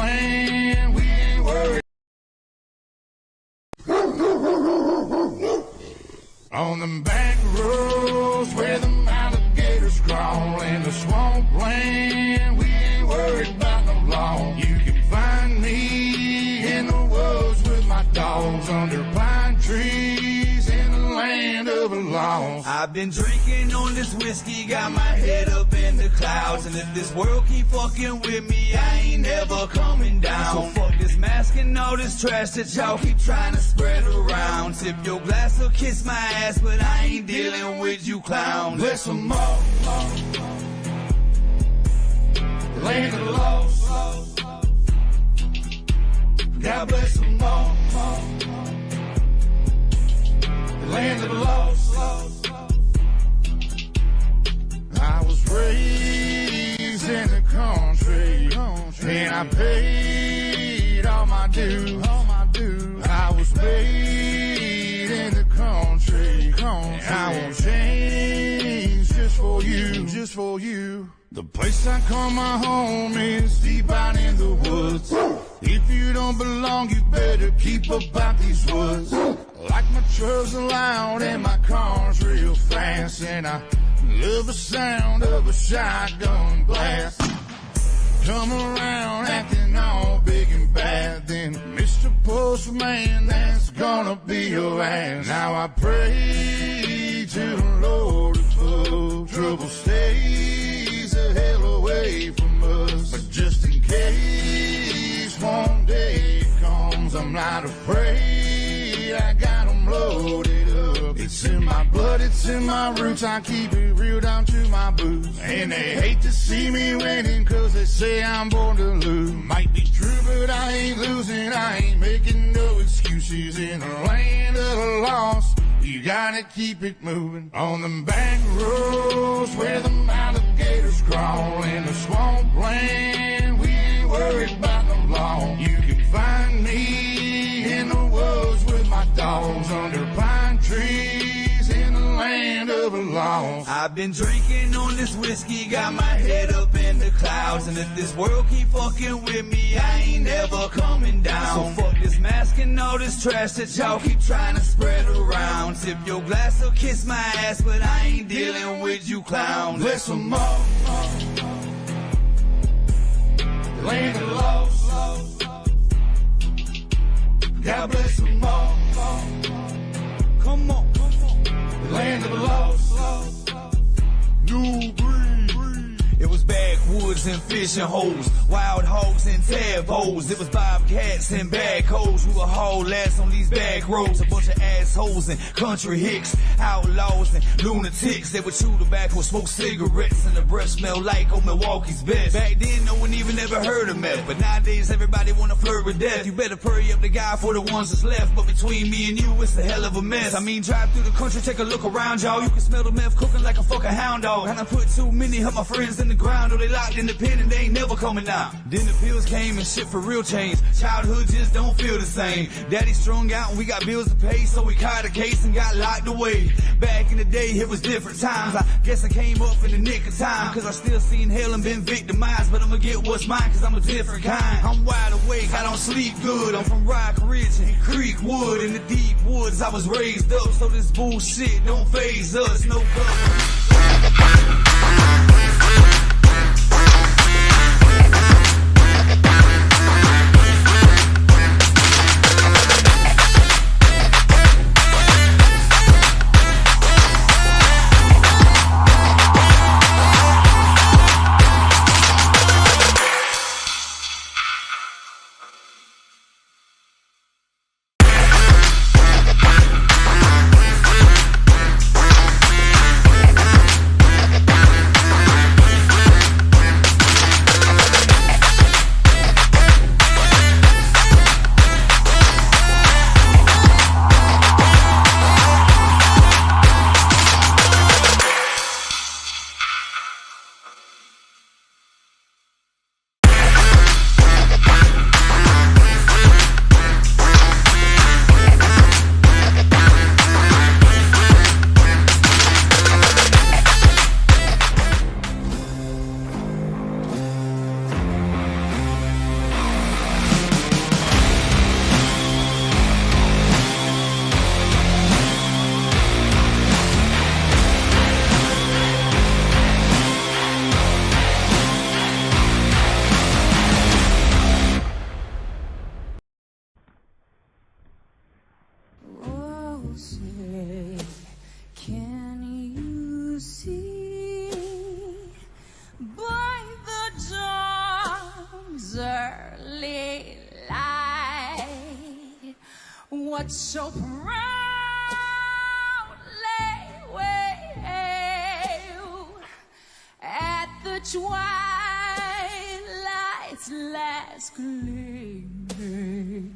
swampland, we ain't worried. On them back roads where the alligators crawl, in the swampland, we ain't worried about no law. You can find me in the woods with my dogs, under pine trees in the land of the lost. I've been drinking on this whiskey, got my head up in the clouds, and if this world keep fucking with me, I ain't never coming down. So fuck this mask and all this trash that y'all keep trying to spread around. Tip your glass or kiss my ass, but I ain't dealing with you clowns. Bless them all, land of the lost. God bless them all, land of the lost. I was raised in the country, and I paid all my dues. I was made in the country, and I won't change just for you. The place I call my home is deep out in the woods. If you don't belong, you better keep about these woods. Like my trucks are loud and my car's real fast, and I love the sound of a shotgun blast. Come around acting all big and bad, then Mr. Postman, that's gonna be your ass. Now I pray to the Lord if trouble stays the hell away from us. But just in case one day it comes, I'm not afraid, I got 'em loaded up. It's in my blood, it's in my roots, I keep it real down to my boots. And they hate to see me winning, cause they say I'm born to lose. Might be true, but I ain't losing, I ain't making no excuses. In the land of the lost, you gotta keep it moving. On them back roads where the alligators crawl, in the swampland, we ain't worried about no law. You can find me in the woods with my dogs, under pine trees in the land of the lost. I've been drinking on this whiskey, got my head up in the clouds, and if this world keep fucking with me, I ain't never coming down. So fuck this mask and all this trash that y'all keep trying to spread around. Tip your glass or kiss my ass, but I ain't dealing with you clowns. Bless them all, land of the lost. God bless them all, Come on. land of the lost. New breed. It was backwoods and fishing holes, wild hogs and tadpoles. It was bobcats and backhoes. We were haul ass on these back roads. A bunch of assholes and country hicks, outlaws and lunatics. They would chew tobacco, smoke cigarettes, and the breath smelled like old Milwaukee's best. Back then, no one even ever heard of meth, but nowadays everybody wanna flirt with death. You better hurry up the guy for the ones that's left. But between me and you, it's a hell of a mess. I mean, drive through the country, take a look around, y'all. You can smell the meth cooking like a fucking hound dog. And I put too many of my friends in the ground, or they locked in the pen and they ain't never coming out. Then the pills came and shit for real changed. Childhood just don't feel the same. Daddy strung out and we got bills to pay, so we caught a case and got locked away. Back in the day, it was different times. I guess I came up in the nick of time, cause I still seen hell and been victimized. But I'ma get what's mine, cause I'm a different kind. I'm wide awake, I don't sleep good. I'm from Rock Ridge and Creekwood. In the deep woods, I was raised up, so this bullshit don't faze us, no government. early light, what so proudly wailed at the twilight's last gleaming,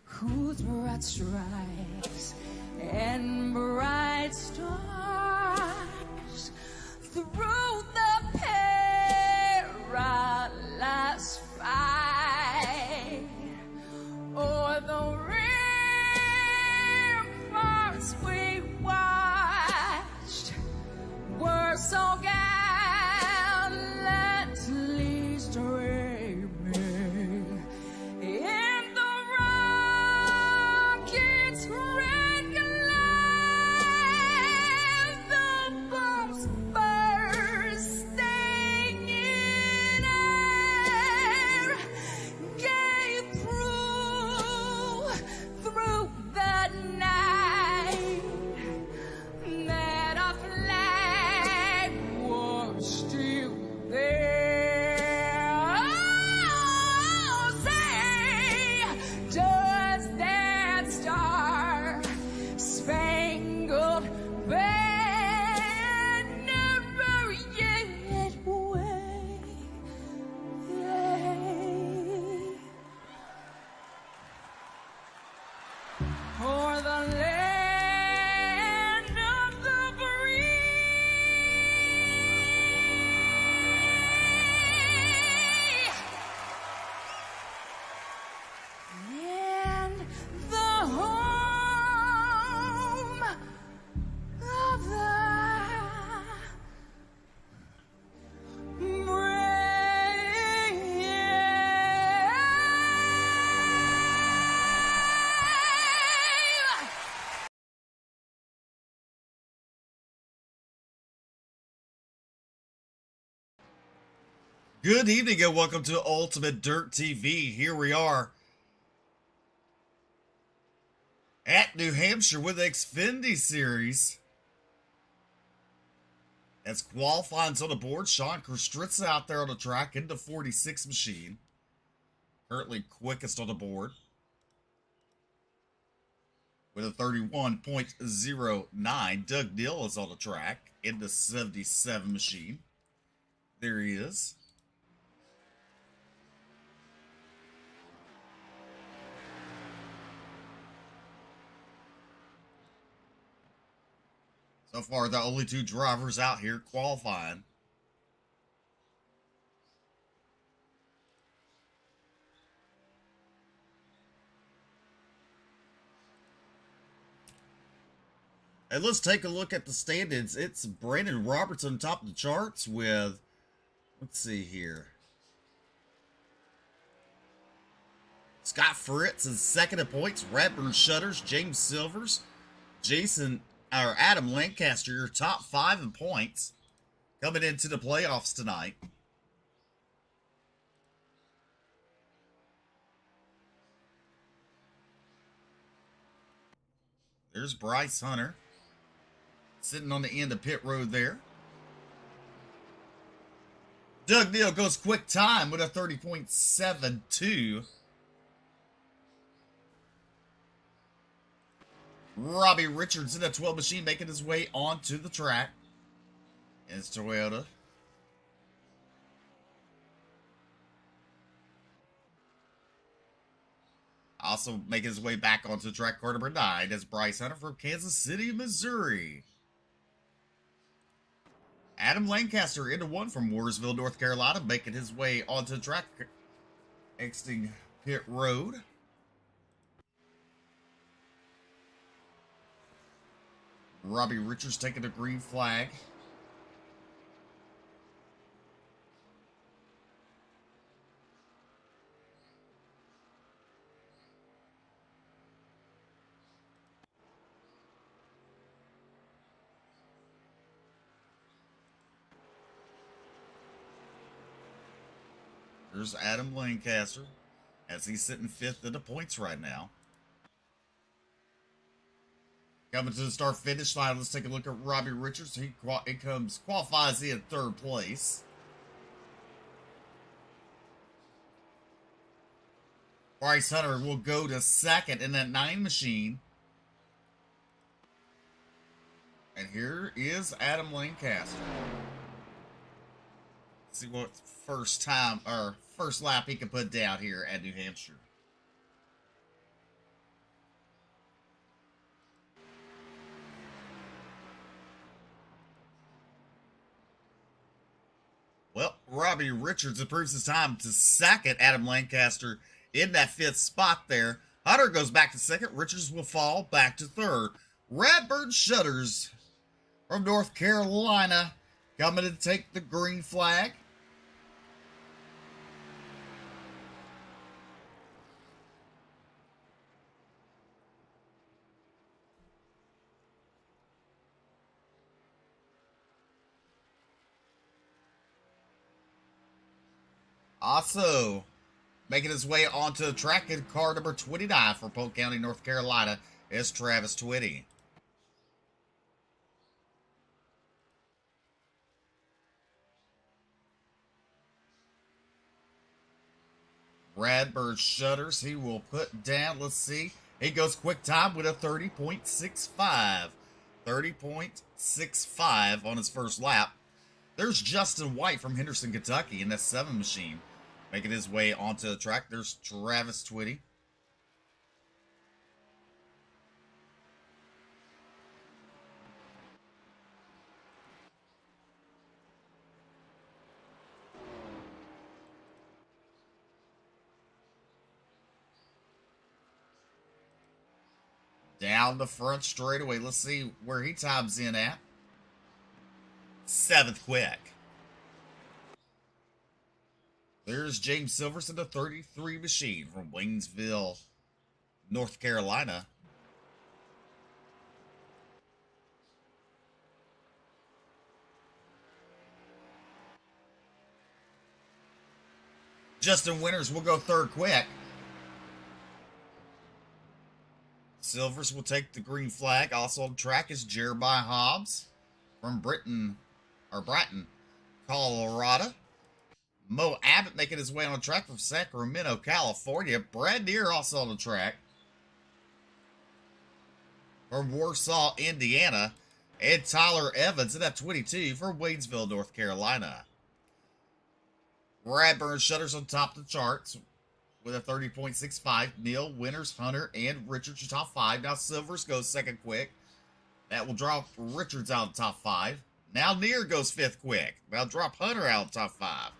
whose broad stripes and bright stars through the perilous fight o'er the ramparts we watched were so gallantly streaming in the rocket's red glare, the bombs bursting in air gave proof through the night that our flag was still there. Oh, say, does that star-spangled banner yet wave? O'er the land of the free and the home of the brave. Good evening and welcome to Ultimate Dirt TV. Here we are at New Hampshire with the Xfinity Series. As qualifying's on the board, Sean Kostritza out there on the track in the 46 machine. Currently quickest on the board with a 31.09. Doug Neal is on the track in the 77 machine. There he is. So far, the only two drivers out here qualifying. And let's take a look at the standings. It's Brandon Robertson top of the charts with, let's see here, Scott Fritz is second in points. Radburn Shutters, James Silvers, Adam Lancaster, your top 5 in points, coming into the playoffs tonight. There's Bryce Hunter sitting on the end of pit road there. Doug Neal goes quick time with a 30.72. Robbie Richards in a 12 machine making his way onto the track. It's Toyota. Also making his way back onto the track, car number 9, is Bryce Hunter from Kansas City, Missouri. Adam Lancaster into 1 from Mooresville, North Carolina, making his way onto the track, exiting pit road. Robbie Richards taking the green flag. There's Adam Lancaster as he's sitting 5th in the points right now. Coming to the start finish line, let's take a look at Robbie Richards. He qualifies in 3rd place. Bryce Hunter will go to second in that 9 machine. And here is Adam Lancaster. Let's see what first lap he can put down here at New Hampshire. Well, Robbie Richards improves his time to second. Adam Lancaster in that 5th spot there. Hunter goes back to second. Richards will fall back to 3rd. Redbird Shutters from North Carolina coming to take the green flag. Also, making his way onto the track in car number 29 for Polk County, North Carolina, is Travis Twitty. Redbird Shutters, he will put down, let's see, he goes quick time with a 30.65. 30.65 on his first lap. There's Justin White from Henderson, Kentucky in that 7 machine. Making his way onto the track. There's Travis Twitty. Down the front straightaway. Let's see where he times in at. 7th quick. There's James Silvers in the 33 machine from Waynesville, North Carolina. Justin Winters will go 3rd quick. Silvers will take the green flag. Also on track is Jeremiah Hobbs from Bratton, Colorado. Mo Abbott making his way on the track from Sacramento, California. Brad Deere also on the track from Warsaw, Indiana. And Tyler Evans in that 22 from Waynesville, North Carolina. Redbird Shutters on top of the charts with a 30.65. Neil, Winters, Hunter, and Richards your top 5. Now Silvers goes 2nd quick. That will drop Richards out of the top 5. Now Neer goes 5th quick. That'll drop Hunter out of the top 5.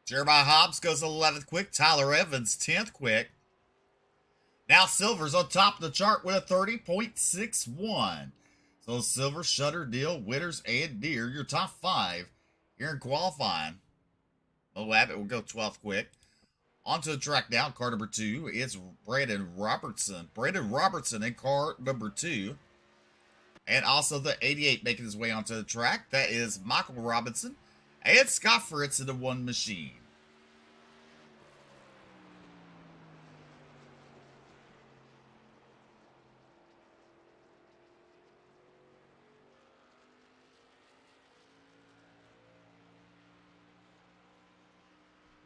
Jeremiah Hobbs goes 11th quick. Tyler Evans 10th quick. Now Silver's on top of the chart with a 30.61. So Silver, Shutter, Deal, Winters, and Deere, your top 5 here in qualifying. Mo Abbott will go 12th quick. Onto the track now, car number 2 is Brandon Robertson. Brandon Robertson in car number 2. And also the 88 making his way onto the track. That is Michael Robinson and Scott Fritz in the 1 machine.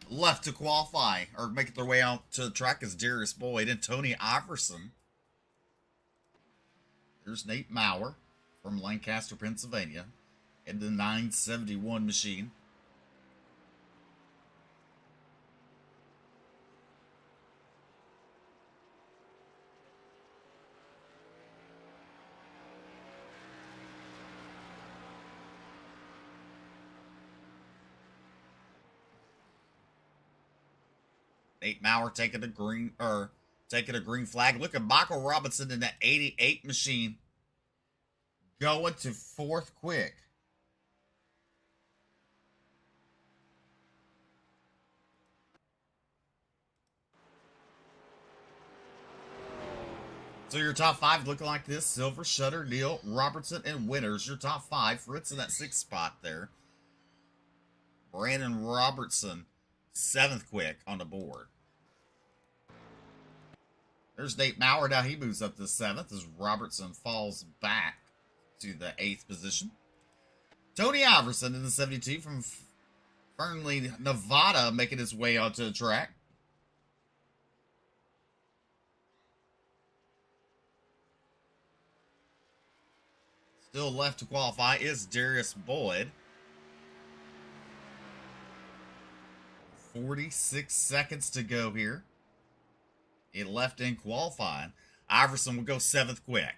Left to qualify, or making their way out to the track is Darius Boyd and Tony Iverson. There's Nate Maurer from Lancaster, Pennsylvania, in the 971 machine. Nate Maurer taking a green flag. Look at Michael Robinson in that 88 machine going to 4th quick. So your top 5 looking like this: Silver, Shutter, Neal, Robertson, and Winters. Your top 5. Fritz in that 6th spot there. Brandon Robertson 7th quick on the board. There's Nate Maurer. Now he moves up to 7th as Robertson falls back to the 8th position. Tony Iverson in the 72 from Fernley, Nevada, making his way onto the track. Still left to qualify is Darius Boyd. 46 seconds to go here. It left in qualifying. Iverson will go 7th quick.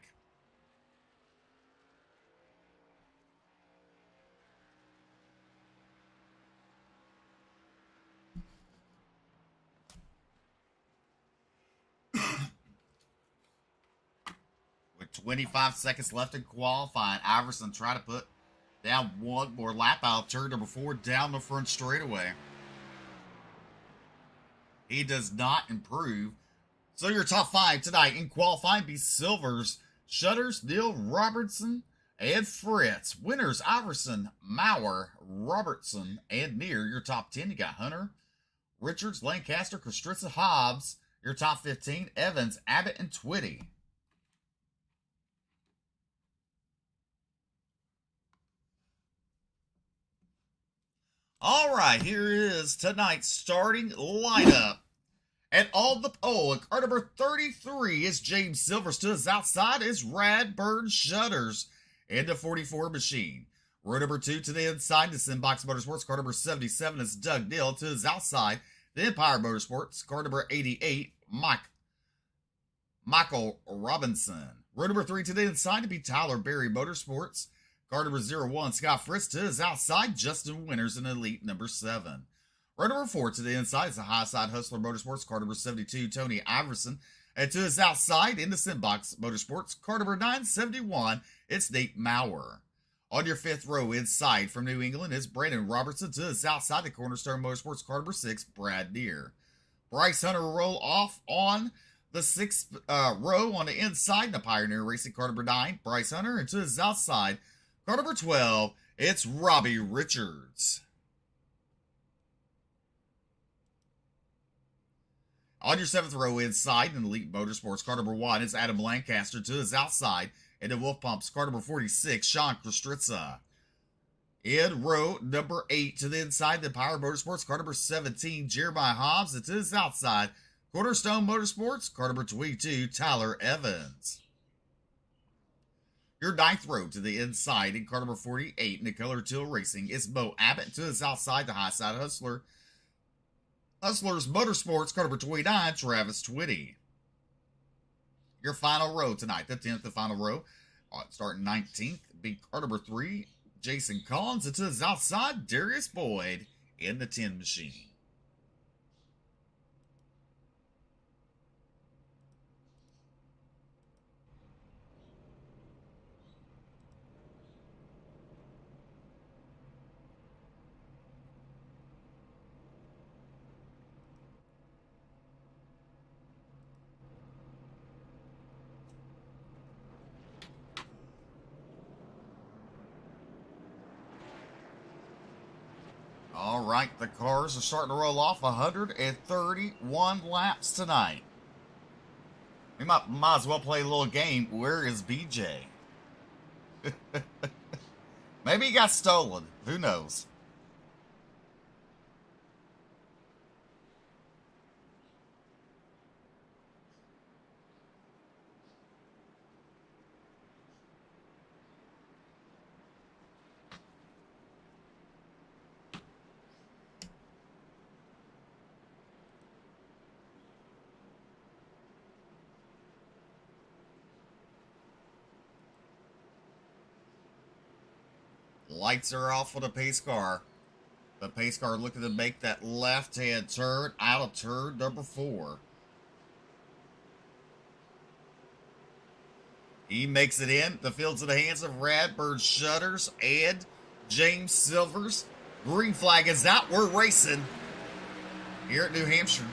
With 25 seconds left in qualifying, Iverson try to put down one more lap out turn number 4 down the front straightaway. He does not improve. So your top 5 tonight in qualifying be Silvers, Shutters, Neal, Robertson, and Fritz. Winners, Iverson, Maurer, Robertson, and Near. Your top 10, you got Hunter, Richards, Lancaster, Kostritza, Hobbs. Your top 15, Evans, Abbott, and Twitty. All right, here is tonight's starting lineup. And on the pole, car number 33 is James Silvers. To his outside is Radburn Shutters in the 44 machine. Row number 2 to the inside is Inbox Motorsports. Car number 77 is Doug Neal. To his outside, the Empire Motorsports. Car number 88, Michael Robinson. Row number 3 to the inside to be Tyler Berry Motorsports. Car number 01, Scott Fritz. To his outside, Justin Winters in Elite number 7. Row number 4 to the inside is the High Side Hustler Motorsports. Car number 72, Tony Iverson. And to his outside, in the Simbox Motorsports, car number 971, it's Nate Maurer. On your 5th row inside from New England is Brandon Robertson. To his outside, the Cornerstone Motorsports, car number 6, Brad Deere. Bryce Hunter will roll off on the 6th row on the inside, the Pioneer Racing, car number 9, Bryce Hunter. And to his outside, car number 12, it's Robbie Richards. On your 7th row inside in Elite Motorsports, car number 1 is Adam Lancaster. To his outside, in the Wolf Pumps, car number 46, Sean Kostritza. In row number 8 to the inside, the Power Motorsports, car number 17, Jeremiah Hobbs. And to his outside, Cornerstone Motorsports, car number 22, Tyler Evans. Your 9th row to the inside in car number 48 in the Color Teal Racing is Mo Abbott. To his outside, the High Side Hustlers Motorsports, car number 29, Travis Twitty. Your final row tonight, the 10th and final row, starting 19th, be car number 3, Jason Collins. And to his outside, Darius Boyd in the 10 machine. All right, the cars are starting to roll off. 131 laps tonight. We might as well play a little game. Where is BJ? Maybe he got stolen. Who knows? Lights are off for the pace car. The pace car looking to make that left-hand turn out of turn number 4. He makes it in. The field's in the hands of Radburn Shutters and James Silvers. Green flag is out. We're racing here at New Hampshire.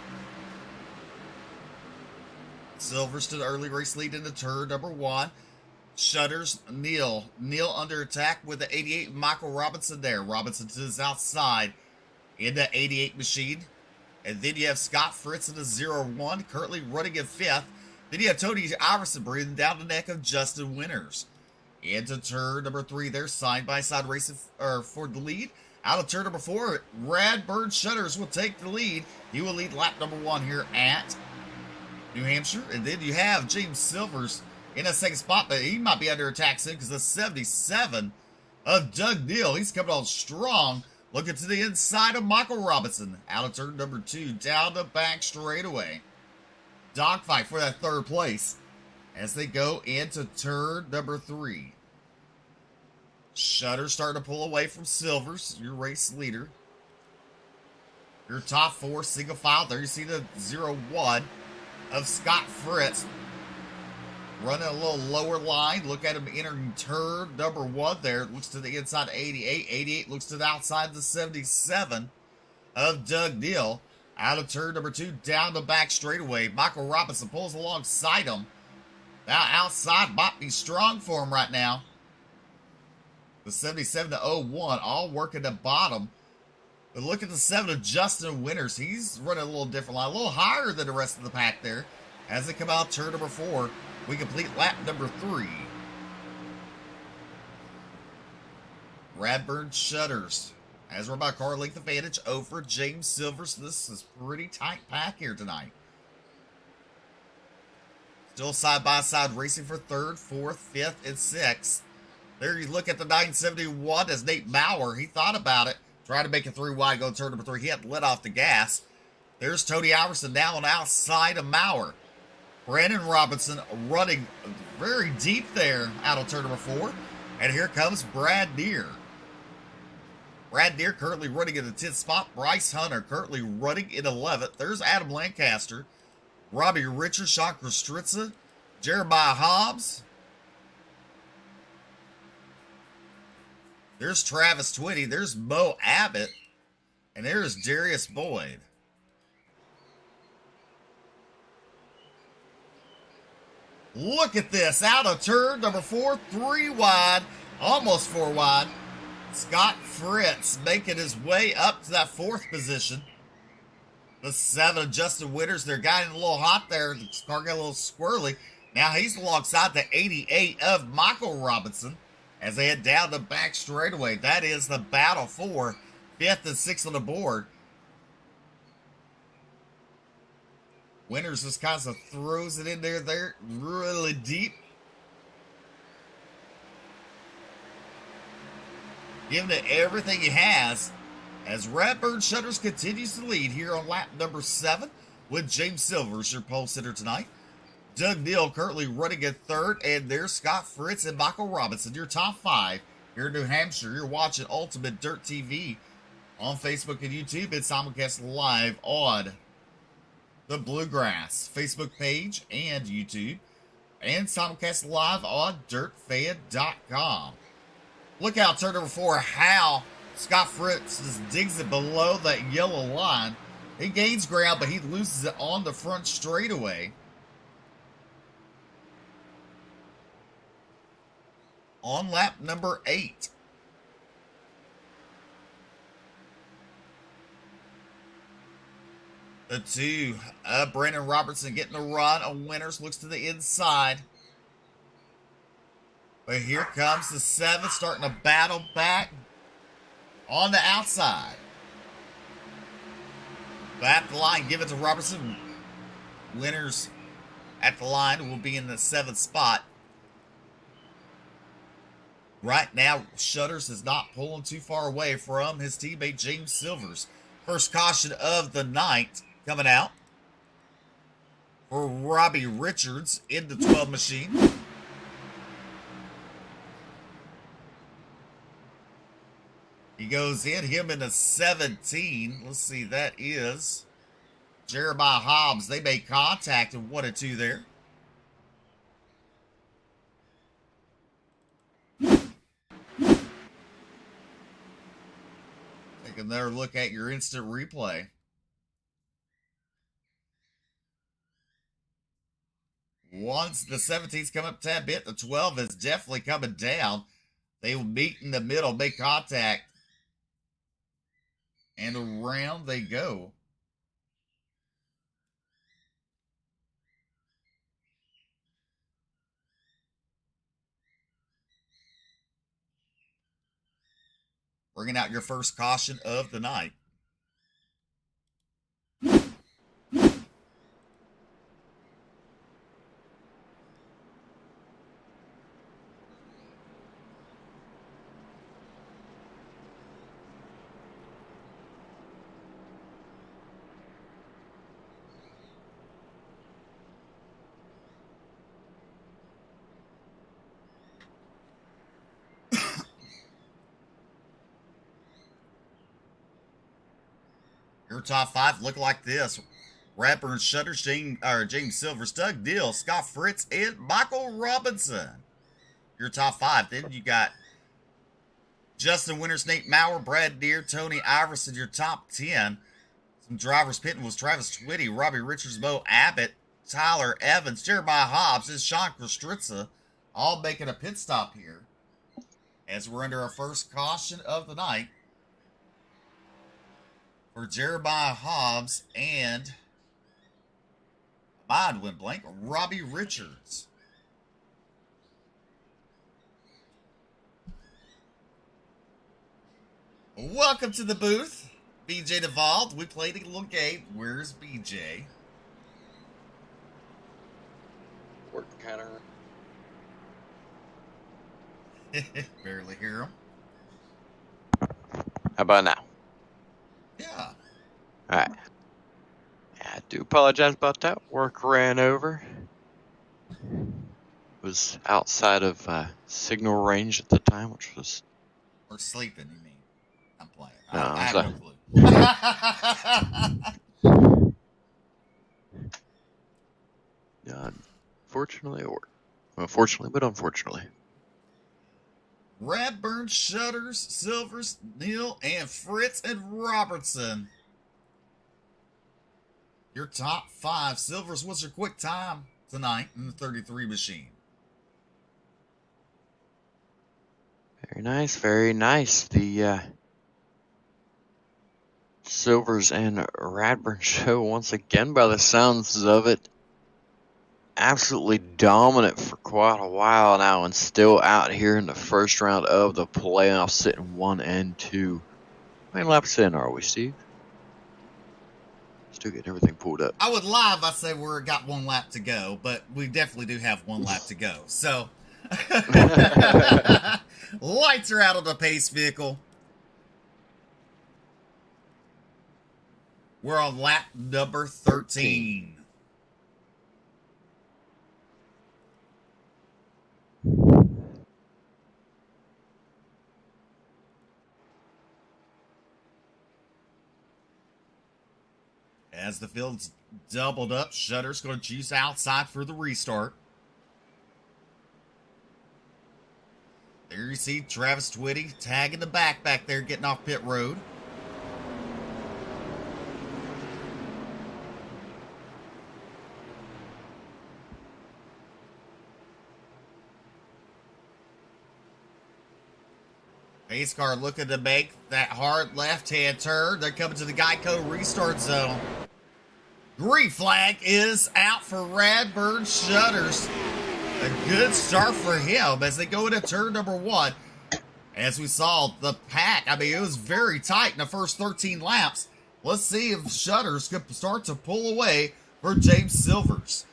Silvers to the early race lead into turn number 1. Shutters, Neal under attack with the 88, Michael Robinson there. Robinson to his outside in the 88 machine. And then you have Scott Fritz in the 0-1, currently running in 5th. Then you have Tony Iverson breathing down the neck of Justin Winters. Into turn number 3 there, side-by-side racing for the lead. Out of turn number 4, Radburn Shutters will take the lead. He will lead lap number 1 here at New Hampshire. And then you have James Silvers in a second spot, but he might be under attack soon because the 77 of Doug Neal. He's coming on strong. Looking to the inside of Michael Robinson. Out of turn number 2, down the back straightaway. Dogfight for that 3rd place as they go into turn number 3. Shutter starting to pull away from Silvers, your race leader. Your top 4 single file. There you see the 0-1 of Scott Fritz. Running a little lower line. Look at him entering turn number 1 there. Looks to the inside of 88. 88 looks to the outside of the 77 of Doug Neal. Out of turn number 2, down the back straightaway. Michael Robinson pulls alongside him. Now outside might be strong for him right now. The 77 to 01 all working the bottom. But look at the 7 of Justin Winters. He's running a little different line. A little higher than the rest of the pack there. As they come out turn number 4, we complete lap number 3. Radburn Shutters has run by car length advantage over James Silvers. This is pretty tight pack here tonight. Still side-by-side racing for 3rd, 4th, 5th, and 6th. There you look at the 971 as Nate Maurer. He thought about it. Tried to make it 3 wide, go turn number 3. He had to let off the gas. There's Tony Iverson now on outside of Maurer. Brandon Robinson running very deep there out of turn number 4. And here comes Brad Deere. Brad Deere currently running in the 10th spot. Bryce Hunter currently running in 11th. There's Adam Lancaster. Robbie Richards, Sean Kostritza, Jeremiah Hobbs. There's Travis Twitty. There's Mo Abbott. And there's Darius Boyd. Look at this. Out of turn number 4, 3 wide. Almost 4 wide. Scott Fritz making his way up to that 4th position. The 7 of Justin Winters. They're getting a little hot there. The car got a little squirrely. Now he's alongside the 88 of Michael Robinson as they head down the back straightaway. That is the battle for 5th and 6th on the board. Winters just kind of throws it in there really deep. Giving it everything he has as Radburn Shutters continues to lead here on lap number 7 with James Silvers, your pole sitter tonight. Doug Neal currently running in 3rd, and there's Scott Fritz and Michael Robinson, your top 5 here in New Hampshire. You're watching Ultimate Dirt TV on Facebook and YouTube. It's simulcast live on the Bluegrass Facebook page and YouTube, and simulcast live on dirtfan.com. Look out turn number 4, how Scott Fritz just digs it below that yellow line. He gains ground, but he loses it on the front straightaway. On lap number 8. The 2 of Brandon Robertson getting the run on Winters. Looks to the inside. But here comes the 7 starting to battle back on the outside. At the line, give it to Robertson. Winters at the line will be in the 7th spot. Right now, Shutters is not pulling too far away from his teammate James Silvers. First caution of the night coming out for Robbie Richards in the 12 machine. He goes in, him in the 17. Let's see, that is Jeremiah Hobbs. They made contact in 1 and 2 there. Take another look at your instant replay. Once the 17's come up a tad bit, the 12 is definitely coming down. They will meet in the middle, make contact. And around they go. bringing out your first caution of the night. Your top 5 look like this. Radburn Shutters, James Silvers, Doug Deal, Scott Fritz, and Michael Robinson. Your top 5. Then you got Justin Winters, Nate Maurer, Brad Deere, Tony Iverson. Your top 10. Some drivers pitting was Travis Twitty, Robbie Richards, Bo Abbott, Tyler Evans, Jeremiah Hobbs, and Sean Kostritza, all making a pit stop here as we're under our first caution of the night for Jeremiah Hobbs and mind went blank, Robbie Richards. Welcome to the booth, BJ Devolved. We played a little game. Where's BJ? Work counter. Barely hear him. How about now? Yeah. Alright. I do apologize about that. Work ran over. Was outside of signal range at the time, which was... Or sleeping, you mean? I'm playing. No, I have no clue. Unfortunately, or... Well, fortunately, but unfortunately. Radburn, Shutters, Silvers, Neal, and Fritz and Robertson. Your top 5. Silvers, what's your quick time tonight in the 33 machine? Very nice, very nice. The Silvers and Radburn show once again, by the sounds of it, absolutely dominant for quite a while now, and still out here in the first round of the playoffs, sitting 1 and 2. How many laps in are we, Steve? Still getting everything pulled up. I would lie if I say we're got 1 lap to go, but we definitely do have 1 lap to go. So, lights are out on the pace vehicle. We're on lap number 13. As the field's doubled up, Shutter's going to choose outside for the restart. There you see Travis Twitty tagging the back there, getting off pit road. Pace car looking to make that hard left-hand turn. They're coming to the Geico restart zone. Green flag is out for Radburn Shutters. A good start for him as they go into turn number 1. As we saw the pack, I mean, it was very tight in the first 13 laps. Let's see if Shutters could start to pull away for James Silvers.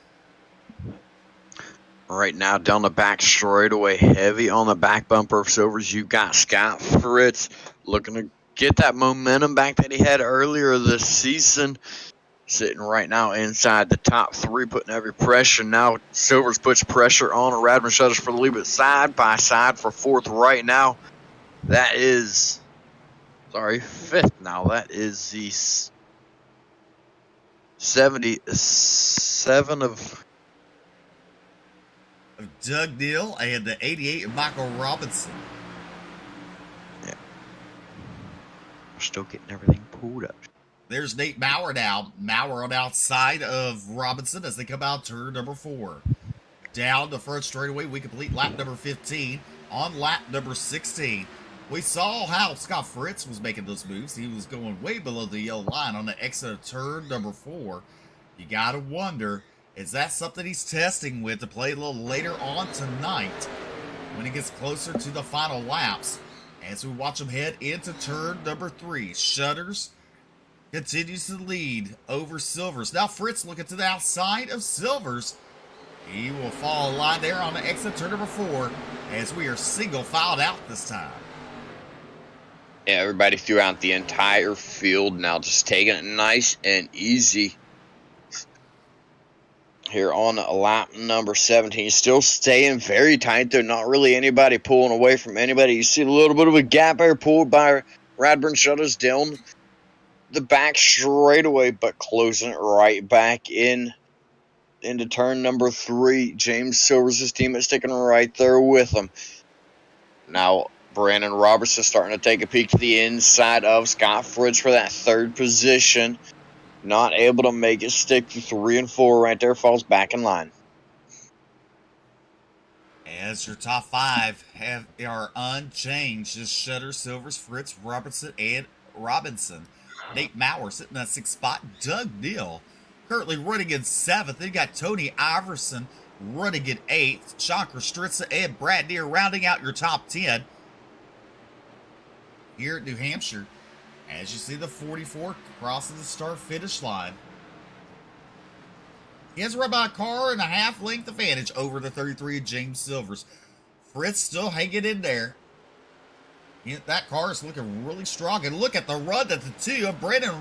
Right now, down the back straightaway, heavy on the back bumper of Silvers. You got Scott Fritz looking to get that momentum back that he had earlier this season. Sitting right now inside the top 3, putting every pressure. Now Silvers puts pressure on Radburn Shutters for the lead, but side by side for 4th right now. That is, 5th now. That is the 77 of Doug Neal and the 88 of Michael Robinson. Yeah. We're still getting everything pulled up. There's Nate Maurer now. Maurer on outside of Robinson as they come out turn number 4. Down the front straightaway, we complete lap number 15. On lap number 16, we saw how Scott Fritz was making those moves. He was going way below the yellow line on the exit of turn number 4. You got to wonder, is that something he's testing with to play a little later on tonight when he gets closer to the final laps? As we watch them head into turn number 3, Shutters continues to lead over Silvers. Now Fritz looking to the outside of Silvers. He will fall in line there on the exit turn number 4 as we are single filed out this time. Yeah, everybody throughout the entire field now just taking it nice and easy. Here on lap number 17, still staying very tight though. Not really anybody pulling away from anybody. You see a little bit of a gap there pulled by Radburn Shutters down the back straightaway, but closing it right back into turn number 3. James Silvers' team is sticking right there with him. Now Brandon Robertson starting to take a peek to the inside of Scott Fritz for that 3rd position. Not able to make it stick to 3 and 4 right there. Falls back in line. As your top 5 are unchanged, just Shutter, Silvers, Fritz, Robertson, and Robinson. Nate Maurer sitting in that 6th spot. Doug Neal currently running in 7th. Then you got Tony Iverson running in 8th. Sean Kostritza and Brad Deere rounding out your top 10. Here at New Hampshire, as you see the 44 crossing the start-finish line. He has run by a car and a half length advantage over the 33 of James Silvers. Fritz still hanging in there. That car is looking really strong. And look at the run that the 2 of Brandon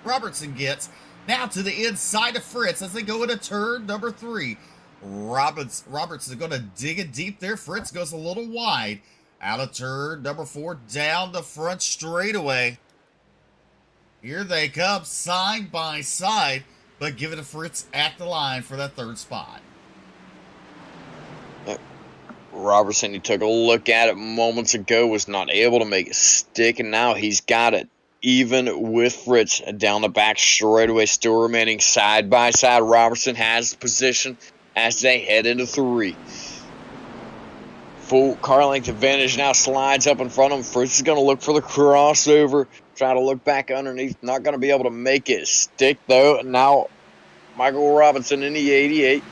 Robertson gets. Now to the inside of Fritz as they go into turn number 3. Robertson going to dig it deep there. Fritz goes a little wide. Out of turn number 4, down the front straightaway. Here they come side by side, but give it to Fritz at the line for that 3rd spot. Robertson, he took a look at it moments ago, was not able to make it stick, and now he's got it even with Fritz down the back straightaway, still remaining side by side. Robertson has the position as they head into 3. Full car length advantage now slides up in front of him. Fritz is going to look for the crossover. Try to look back underneath. Not going to be able to make it stick, though. Now, Michael Robinson in the 88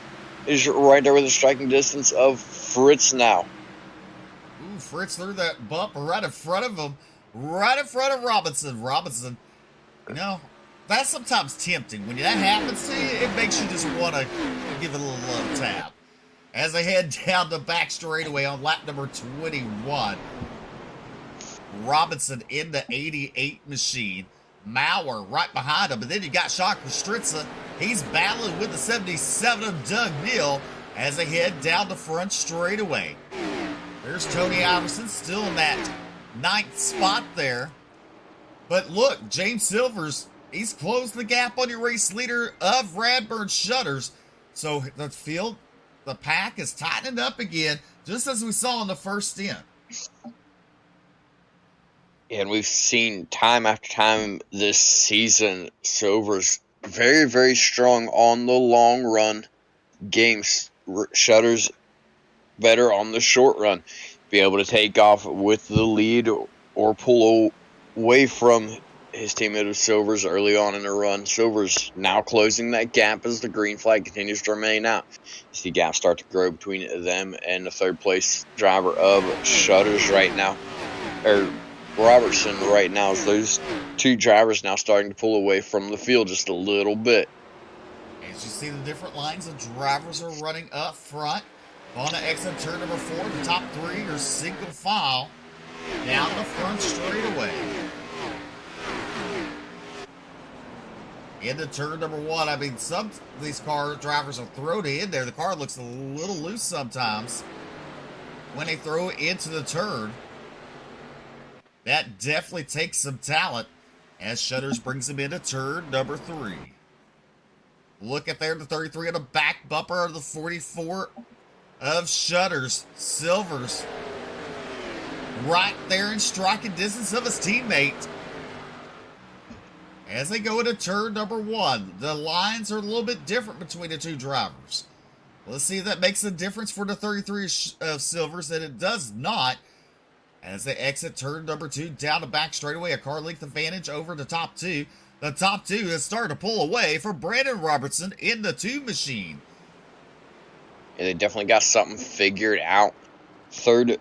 is right there with a striking distance of Fritz now. Ooh, Fritz threw that bump right in front of him. Right in front of Robinson. Robinson, you know, that's sometimes tempting. When that happens to you, it makes you just want to give it a little love tap. As they head down the back straightaway on lap number 21. Robinson in the 88 machine. Maurer right behind him. But then you got Sean Kostritza. He's battling with the 77 of Doug Neal as they head down the front straightaway. There's Tony Iverson still in that 9th spot there. But look, James Silvers, he's closed the gap on your race leader of Radburn Shutters. So the field, the pack is tightening up again, just as we saw in the first stint. And we've seen time after time this season, Silvers very, very strong on the long run games. Shutters better on the short run. Be able to take off with the lead or pull away from his teammate of Silvers early on in the run. Silvers now closing that gap as the green flag continues to remain out. You see gaps start to grow between them and the 3rd place driver of Shutters right now. Robertson right now, as those 2 drivers now starting to pull away from the field just a little bit. As you see the different lines of drivers are running up front. On the exit turn number 4, the top 3 are single file down the front straightaway. Into turn number 1, I mean, some of these car drivers are thrown in there. The car looks a little loose sometimes when they throw it into the turn. That definitely takes some talent as Shutters brings him into turn number 3. Look at there, the 33 on the back bumper of the 44 of Shutters. Silvers right there in striking distance of his teammate. As they go into turn number 1, the lines are a little bit different between the 2 drivers. Let's see if that makes a difference for the 33 of Silvers, and it does not. As they exit turn number 2, down the back straightaway, a car length advantage over the top 2. The top 2 has started to pull away for Brandon Robertson in the 2 machine. Yeah, they definitely got something figured out. 3rd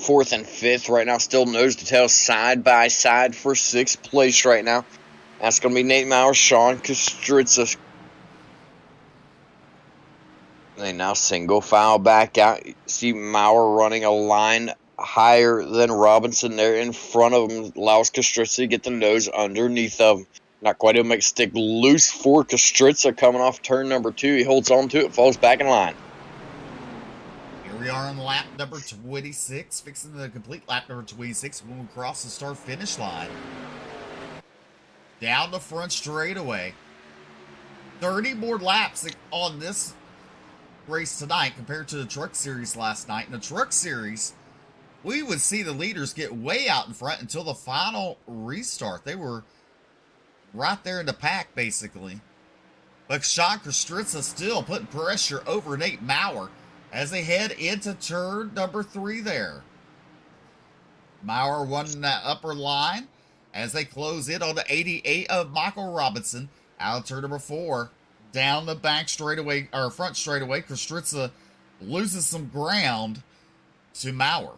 4th and 5th right now. Still nose to tail, side by side for 6th place right now. That's going to be Nate Maurer, Sean Kostritza. They now single file back out. You see Maurer running a line higher than Robinson there in front of him. Allows Kostritza to get the nose underneath of him. Not quite able to make stick loose for Kostritza coming off turn number 2. He holds on to it, falls back in line. Here we are on lap number 26, fixing the complete lap number 26 when we cross the start-finish line. Down the front straightaway. 30 more laps on this race tonight compared to the Truck Series last night. In the Truck Series, we would see the leaders get way out in front until the final restart. They were right there in the pack, basically. But Sean Kostritza still putting pressure over Nate Maurer as they head into turn number 3 there. Maurer won that upper line as they close in on the 88 of Michael Robinson. Out of turn number 4. Down the back straightaway, or front straightaway, Kostritza loses some ground to Maurer.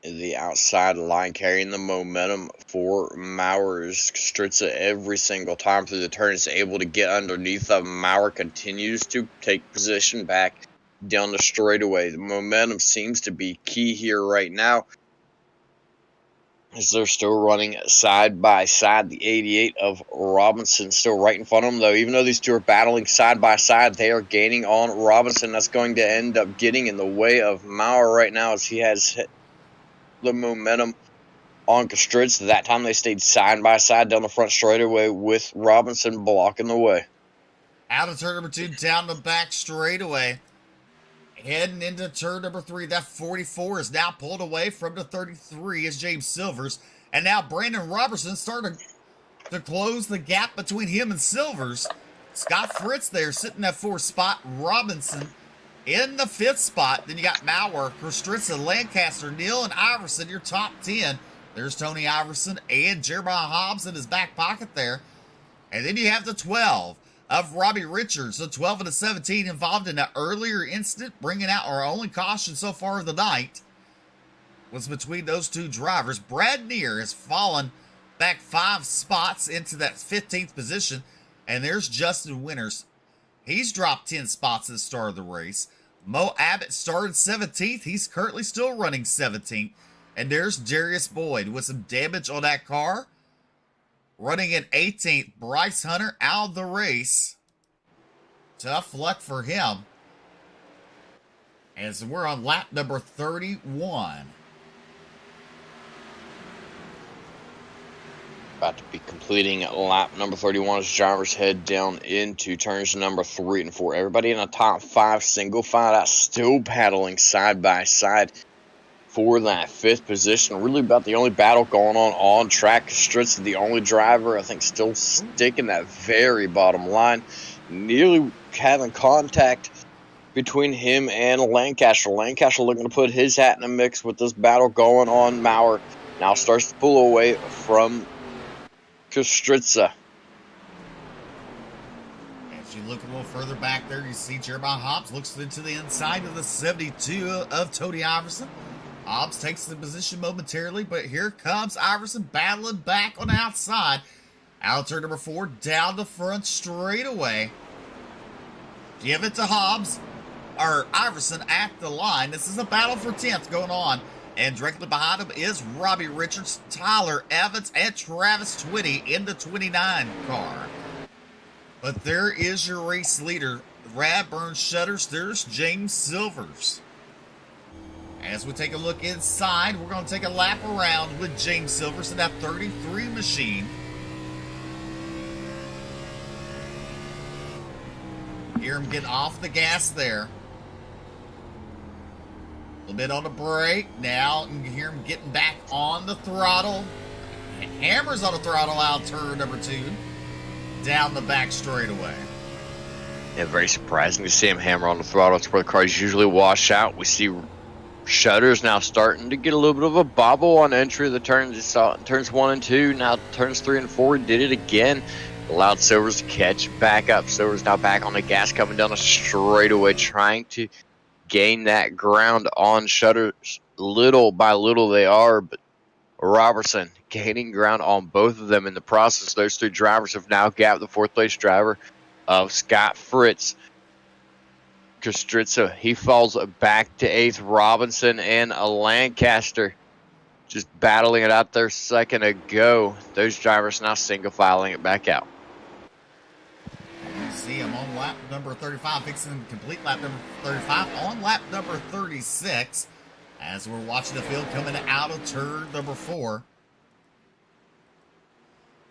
The outside line carrying the momentum for Maurer. Kostritza every single time through the turn is able to get underneath of Maurer. Continues to take position back down the straightaway. The momentum seems to be key here right now, as they're still running side by side. The 88 of Robinson still right in front of them, though. Even though these two are battling side by side, they are gaining on Robinson. That's going to end up getting in the way of Maurer right now, as he has hit the momentum on Kostritza. That time they stayed side by side down the front straightaway with Robinson blocking the way. Out of turn number 2, down the back straightaway. Heading into turn number 3, that 44 is now pulled away from the 33 as James Silvers. And now Brandon Robertson starting to close the gap between him and Silvers. Scott Fritz there sitting at 4th spot. Robinson in the 5th spot. Then you got Maurer, Kostritza, Lancaster, Neal, and Iverson, your top 10. There's Tony Iverson and Jeremiah Hobbs in his back pocket there. And then you have the 12 of Robbie Richards, the 12 and the 17 involved in that earlier incident, bringing out our only caution so far of the night was between those two drivers. Brad Neer has fallen back 5 spots into that 15th position, and there's Justin Winters. He's dropped 10 spots at the start of the race. Mo Abbott started 17th. He's currently still running 17th. And there's Darius Boyd with some damage on that car. Running in 18th, Bryce Hunter out of the race. Tough luck for him. As we're on lap number 31. About to be completing lap number 31 as drivers head down into turns number 3 and 4. Everybody in the top 5 single file out, still battling side by side for that 5th position. Really about the only battle going on track. Kostritza, the only driver, I think, still sticking that very bottom line. Nearly having contact between him and Lancaster. Lancaster looking to put his hat in the mix with this battle going on. Maurer now starts to pull away from Kostritza. As you look a little further back there, you see Jeremiah Hobbs looks into the inside of the 72 of Tony Iverson. Hobbs takes the position momentarily, but here comes Iverson battling back on the outside. Out turn number 4, down the front straightaway. Give it to Hobbs, or Iverson at the line. This is a battle for 10th going on. And directly behind him is Robbie Richards, Tyler Evans, and Travis Twitty in the 29 car. But there is your race leader, Radburn Shutters. There's James Silvers. As we take a look inside, we're going to take a lap around with James Silvers in that 33 machine. Hear him get off the gas there. A little bit on the brake. Now you can hear him getting back on the throttle. And hammers on the throttle out turn number 2. Down the back straightaway. Yeah, very surprising to see him hammer on the throttle. It's where the cars usually wash out. We see Shutters now starting to get a little bit of a bobble on entry of the turns. You saw it in turns 1 and 2. Now turns 3 and 4 did it again. Allowed Silvers to catch back up. Silvers now back on the gas coming down the straightaway, trying to gain that ground on Shutters. Little by little they are, but Robertson gaining ground on both of them in the process. Those two drivers have now gapped the fourth place driver of Scott Fritz. Kostritza, he falls back to eighth. Robinson and Lancaster just battling it out there a second ago. Those drivers now single filing it back out. You see him on lap number 35, fixing complete lap number 35 on lap number 36 as we're watching the field coming out of turn number 4.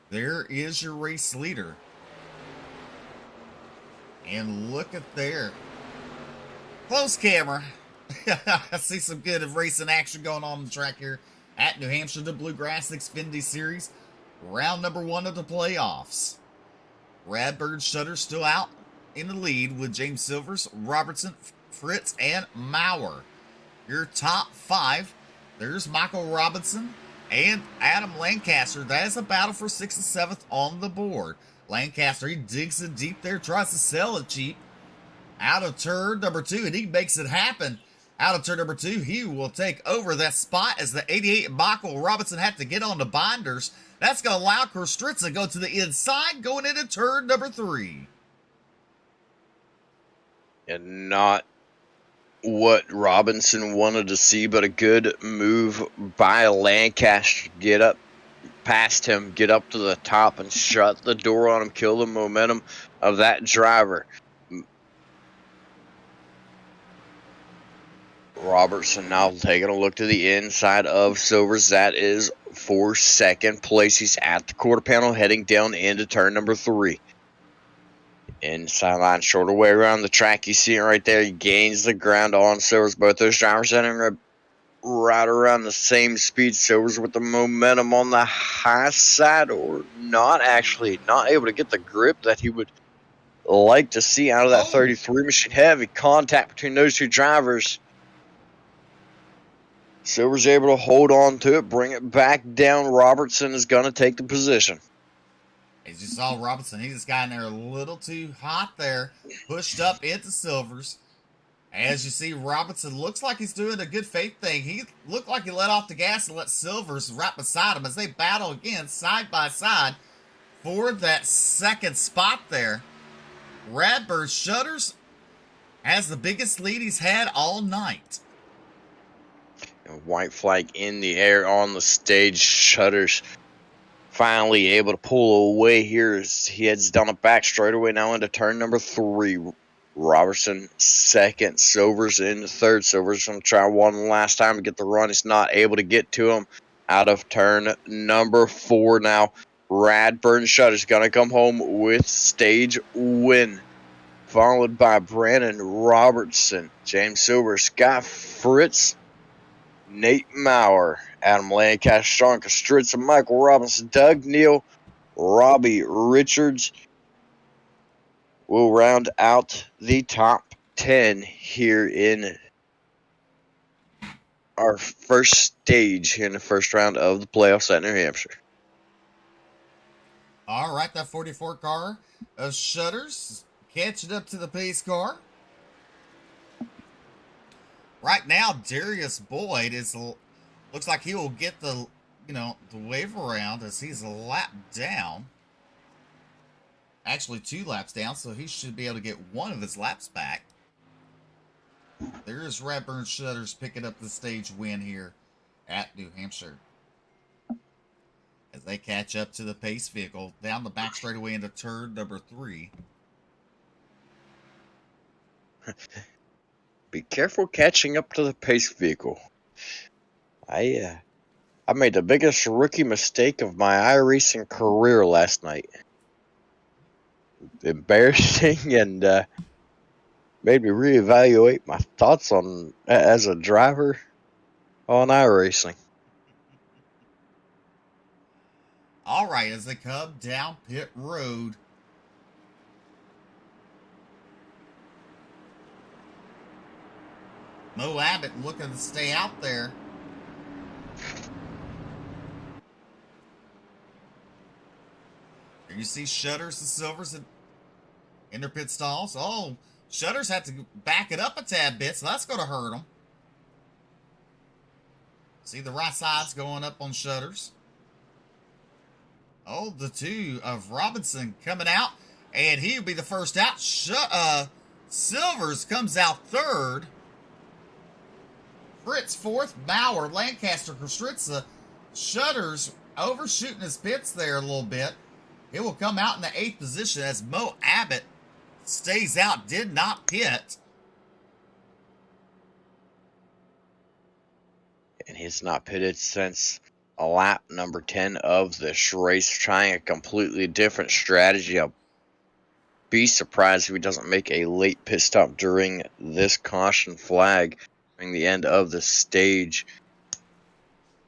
There is your race leader. And look at there. Close camera. I see some good racing action going on the track here at New Hampshire, the Bluegrass Xfinity Series. Round number 1 of the playoffs. Radburn Shutter still out in the lead with James Silvers, Robertson, Fritz, and Maurer. Your top 5, there's Michael Robinson and Adam Lancaster. That is a battle for 6th and 7th on the board. Lancaster, he digs in deep there, tries to sell it cheap. Out of turn number 2, and he makes it happen. Out of turn number 2, he will take over that spot as the 88 Michael Robinson had to get on the binders. That's going to allow Kostritza to go to the inside, going into turn number 3. And not what Robinson wanted to see, but a good move by Lancaster. Get up past him, get up to the top, and shut the door on him, kill the momentum of that driver. Robertson now taking a look to the inside of Silvers. That is for second place. He's at the quarter panel heading down into turn number 3. Inside line, shorter way around the track. You see it right there. He gains the ground on Silvers. Both those drivers entering right around the same speed. Silvers with the momentum on the high side, or not actually, not able to get the grip that he would like to see out of that 33 machine. Heavy contact between those two drivers. Silver's able to hold on to it, bring it back down. Robertson is going to take the position. As you saw, Robinson, he just got in there a little too hot there, pushed up into Silvers. As you see, Robinson looks like he's doing a good faith thing. He looked like he let off the gas and let Silvers right beside him as they battle again side by side for that second spot there. Radburn Shutters has the biggest lead he's had all night. White flag in the air on the stage. Shutters finally able to pull away here as he heads down the back straightaway now into turn number 3. Robertson second, Silvers in the third. Silvers going to try one last time to get the run. He's not able to get to him out of turn number 4 now. Radburn Shutters going to come home with stage win, followed by Brandon Robertson, James Silver, Scott Fritz, Nate Maurer, Adam Lancaster, Sean Kostritza, Michael Robinson, Doug Neal, Robbie Richards will round out the top 10 here in our first stage in the first round of the playoffs at New Hampshire. All right, that 44 car of Shutters catching up to the pace car. Right now, Darius Boyd looks like he will get the wave around as he's a lap down. Actually, 2 laps down, so he should be able to get one of his laps back. There's Radburn Shutters picking up the stage win here at New Hampshire as they catch up to the pace vehicle down the back straightaway into turn number 3. Be careful catching up to the pace vehicle. I made the biggest rookie mistake of my iRacing career last night. Embarrassing and made me reevaluate my thoughts on as a driver on iRacing. All right, as they come down pit road, Mo Abbott looking to stay out there. There you see Shutters and Silvers in their pit stalls. Oh, Shutters had to back it up a tad bit, so that's going to hurt them. See the right side's going up on Shutters. Oh, the two of Robinson coming out, and he'll be the first out. Silvers comes out third. Fritz fourth. Bauer, Lancaster, Kostritza. Shutters overshooting his pits there a little bit. It will come out in the 8th position as Mo Abbott stays out, did not pit. And he's not pitted since lap number 10 of this race, trying a completely different strategy. I'll be surprised if he doesn't make a late pit stop during this caution flag during the end of the stage.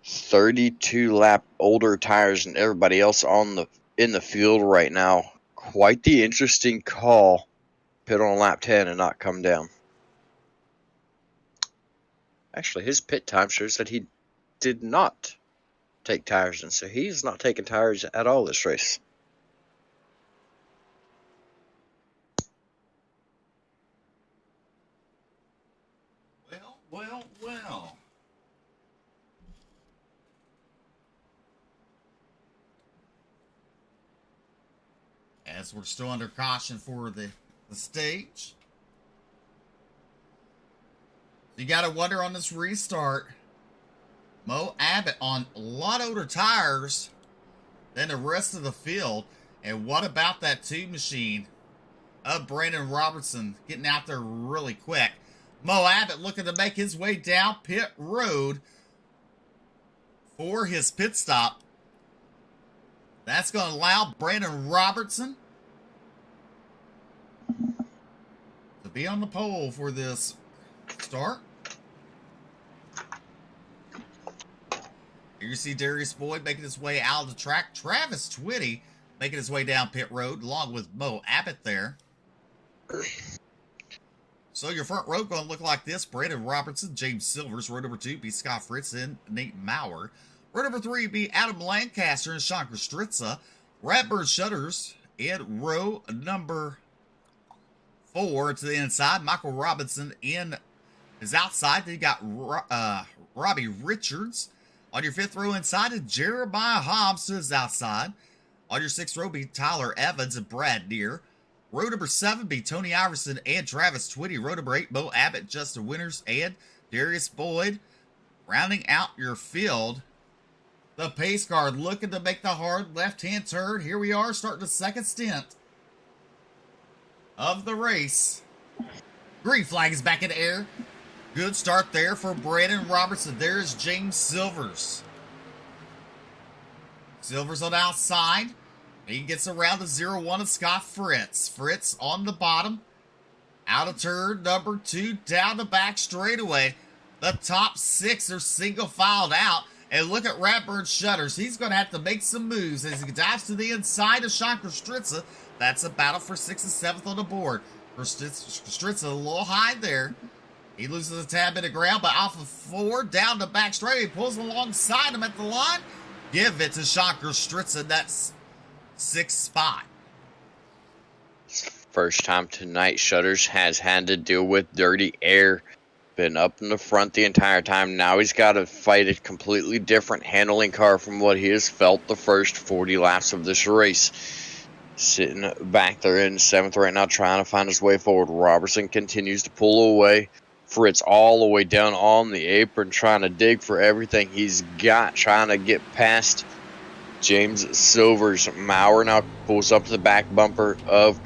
32 lap older tires than everybody else in the field right now. Quite the interesting call. Pit on lap 10 and not come down. Actually, his pit time shows that he did not take tires, and so he's not taking tires at all this race. Well. As we're still under caution for the stage. You got to wonder on this restart. Mo Abbott on a lot older tires than the rest of the field. And what about that 2 machine of Brandon Robertson getting out there really quick? Mo Abbott looking to make his way down pit road for his pit stop. That's going to allow Brandon Robertson to be on the pole for this start. Here you see Darius Boyd making his way out of the track. Travis Twitty making his way down pit road along with Mo Abbott there. So your front row going to look like this. Brandon Robertson, James Silvers. Row number 2 be Scott Fritz and Nate Maurer. Row number 3 be Adam Lancaster and Sean Kostritza. Radbird Shutters in row number 4 to the inside. Michael Robinson is outside. Then you got Robbie Richards. On your 5th row inside, and Jeremiah Hobbs to his outside. On your 6th row be Tyler Evans and Brad Deere. Row number 7 be Tony Iverson and Travis Twitty. Row number 8, Mo Abbott, Justin Winters, and Darius Boyd. Rounding out your field, the pace car looking to make the hard left-hand turn. Here we are starting the second stint of the race. Green flag is back in the air. Good start there for Brandon Robertson. There's James Silvers. Silvers on the outside. He gets around the 0-1 of Scott Fritz. Fritz on the bottom. Out of turn number 2. Down the back straightaway. The top 6 are single filed out. And look at Radburn Shutters. He's going to have to make some moves as he dives to the inside of Sean Kostritza. That's a battle for 6th and 7th on the board. Kostritza a little high there. He loses a tad bit of ground, but off of 4, down the back straight. He pulls alongside him at the line. Give it to Sean Kostritza. That's 6th spot. First time tonight, Shutters has had to deal with dirty air. Been up in the front the entire time. Now he's got to fight a completely different handling car from what he has felt the first 40 laps of this race. Sitting back there in 7th right now, trying to find his way forward. Robertson continues to pull away. Fritz all the way down on the apron, trying to dig for everything he's got, trying to get past James Silvers. Maurer now pulls up to the back bumper of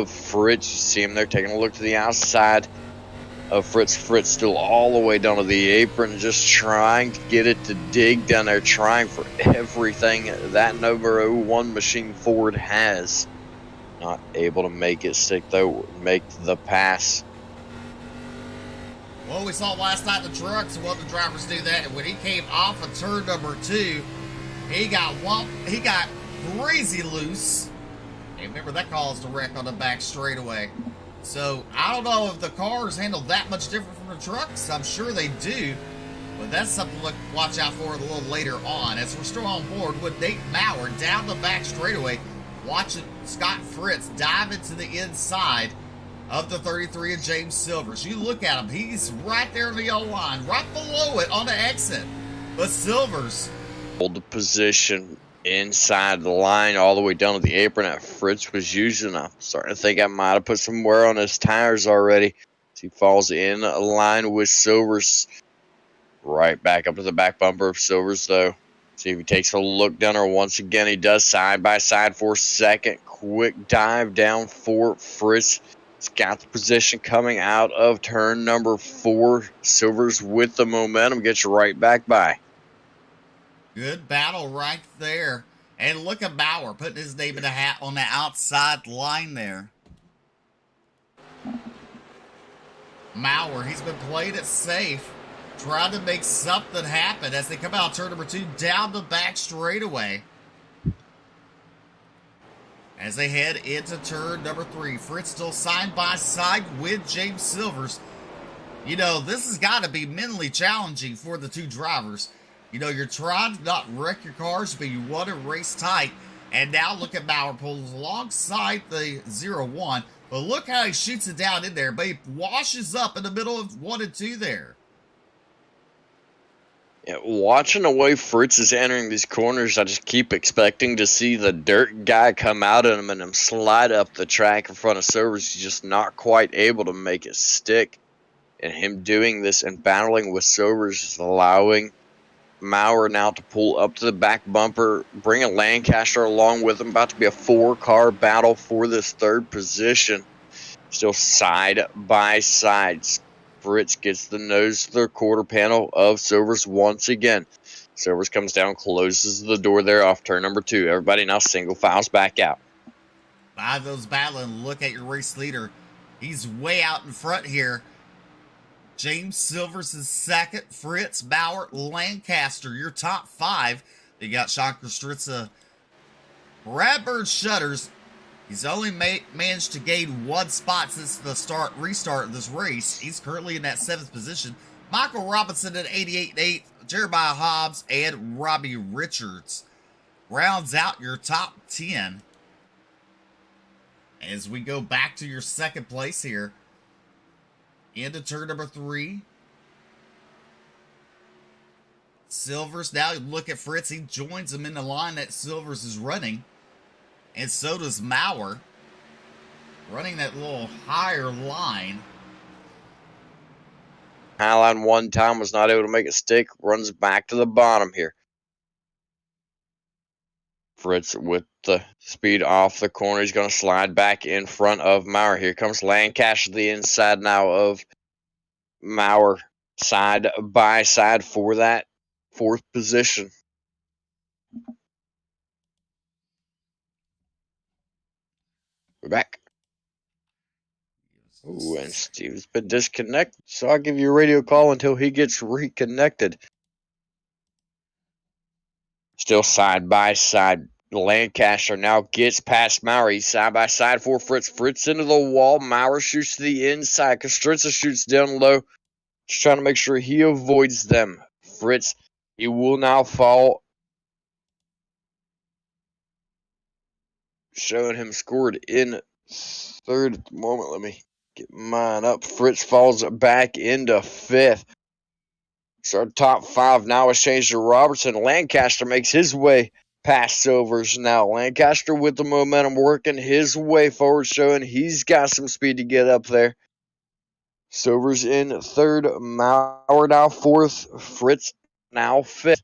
Fritz. You see him there taking a look to the outside of Fritz. Fritz still all the way down to the apron, just trying to get it to dig down there, trying for everything that number 1 machine Ford has. Not able to make it stick though, make the pass. Well, we saw last night in the trucks what the drivers do that. And when he came off of turn number 2, he got crazy loose. And remember, that caused a wreck on the back straightaway. So, I don't know if the cars handle that much different from the trucks. I'm sure they do. But that's something to watch out for a little later on. As we're still on board with Nate Maurer down the back straightaway, watching Scott Fritz dive into the inside of the 33 of James Silvers. You look at him, he's right there in the yellow line, right below it on the exit. But Silvers hold the position inside the line all the way down to the apron that Fritz was using. I'm starting to think I might have put some wear on his tires already. He falls in line with Silvers. Right back up to the back bumper of Silvers, though. See if he takes a look down there once again. He does side by side for second. Quick dive down for Fritz. He's got the position coming out of turn number 4. Silvers with the momentum gets right back by. Good battle right there. And look at Bauer putting his name in the hat on the outside line there. Mauer, he's been playing it safe, trying to make something happen as they come out turn number 2 down the back straightaway. As they head into turn number 3, Fritz still side by side with James Silvers. You know, this has got to be mentally challenging for the two drivers. You know, you're trying to not wreck your cars, but you want to race tight. And now look at Bauer pulls alongside the 0-1. But look how he shoots it down in there. But he washes up in the middle of 1 and 2 there. Yeah, watching the way Fritz is entering these corners, I just keep expecting to see the dirt guy come out of him and him slide up the track in front of Silvers. He's just not quite able to make it stick. And him doing this and battling with Silvers is allowing Mauer now to pull up to the back bumper, bring a Lancaster along with him. About to be a 4-car battle for this third position. Still side by side. Fritz gets the nose to the quarter panel of Silvers once again. Silvers comes down, closes the door there off turn number 2. Everybody now single files back out. By those battling, look at your race leader. He's way out in front here. James Silvers is second. Fritz, Bauer, Lancaster, your top 5. You got Sean Kostritza. Bradburn Shutters. He's only managed to gain 1 spot since the restart of this race. He's currently in that 7th position. Michael Robinson at 88 8th. Jeremiah Hobbs and Robbie Richards rounds out your top 10. As we go back to your second place here. Into turn number 3. Silvers, now look at Fritz. He joins him in the line that Silvers is running. And so does Mauer. Running that little higher line. High line one time, was not able to make it stick. Runs back to the bottom here. Fritz with the speed off the corner. He's going to slide back in front of Mauer. Here comes Lancaster to the inside now of Mauer. Side by side for that 4th position. We're back. Ooh, and Steve's been disconnected, so I'll give you a radio call until he gets reconnected. Still side by side. Lancaster now gets past Mauer. He's side by side for Fritz. Fritz into the wall. Mauer shoots to the inside. Kostritza shoots down low. Just trying to make sure he avoids them. Fritz, he will now fall. Showing him scored in 3rd at the moment. Let me get mine up. Fritz falls back into 5th. So our top 5 now has changed to Robertson. Lancaster makes his way past Silvers now. Lancaster with the momentum working his way forward, showing he's got some speed to get up there. Silvers in 3rd. Mauer now 4th. Fritz now 5th.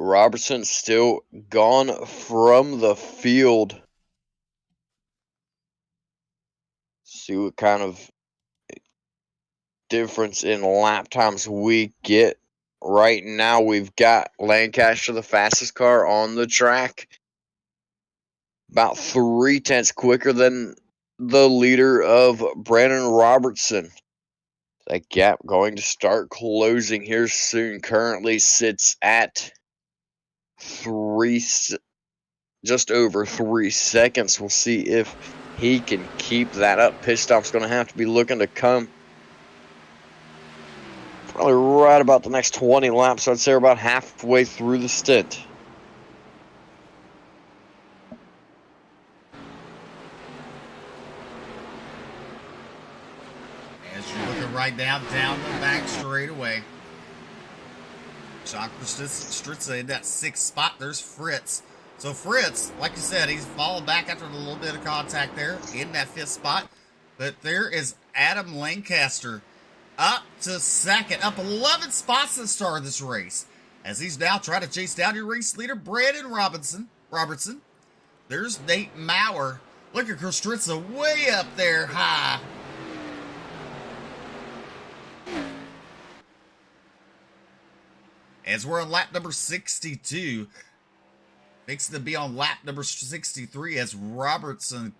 Robertson still gone from the field. See what kind of difference in lap times we get. Right now we've got Lancaster, the fastest car on the track. About 0.3 quicker than the leader of Brandon Robertson. That gap going to start closing here soon. Currently sits at just over 3 seconds. We'll see if he can keep that up. Pit stop's going to have to be looking to come probably right about the next 20 laps. So I'd say we're about halfway through the stint. slide down the back straightaway. Sean Stritza in that 6th spot. There's Fritz. So Fritz, like you said, he's fallen back after a little bit of contact there in that 5th spot. But there is Adam Lancaster up to 2nd, up 11 spots to start this race. As he's now trying to chase down your race leader, Brandon Robertson. There's Nate Maurer. Look at Stritza way up there high. As we're on lap number 62, fixing to be on lap number 63 as Robertson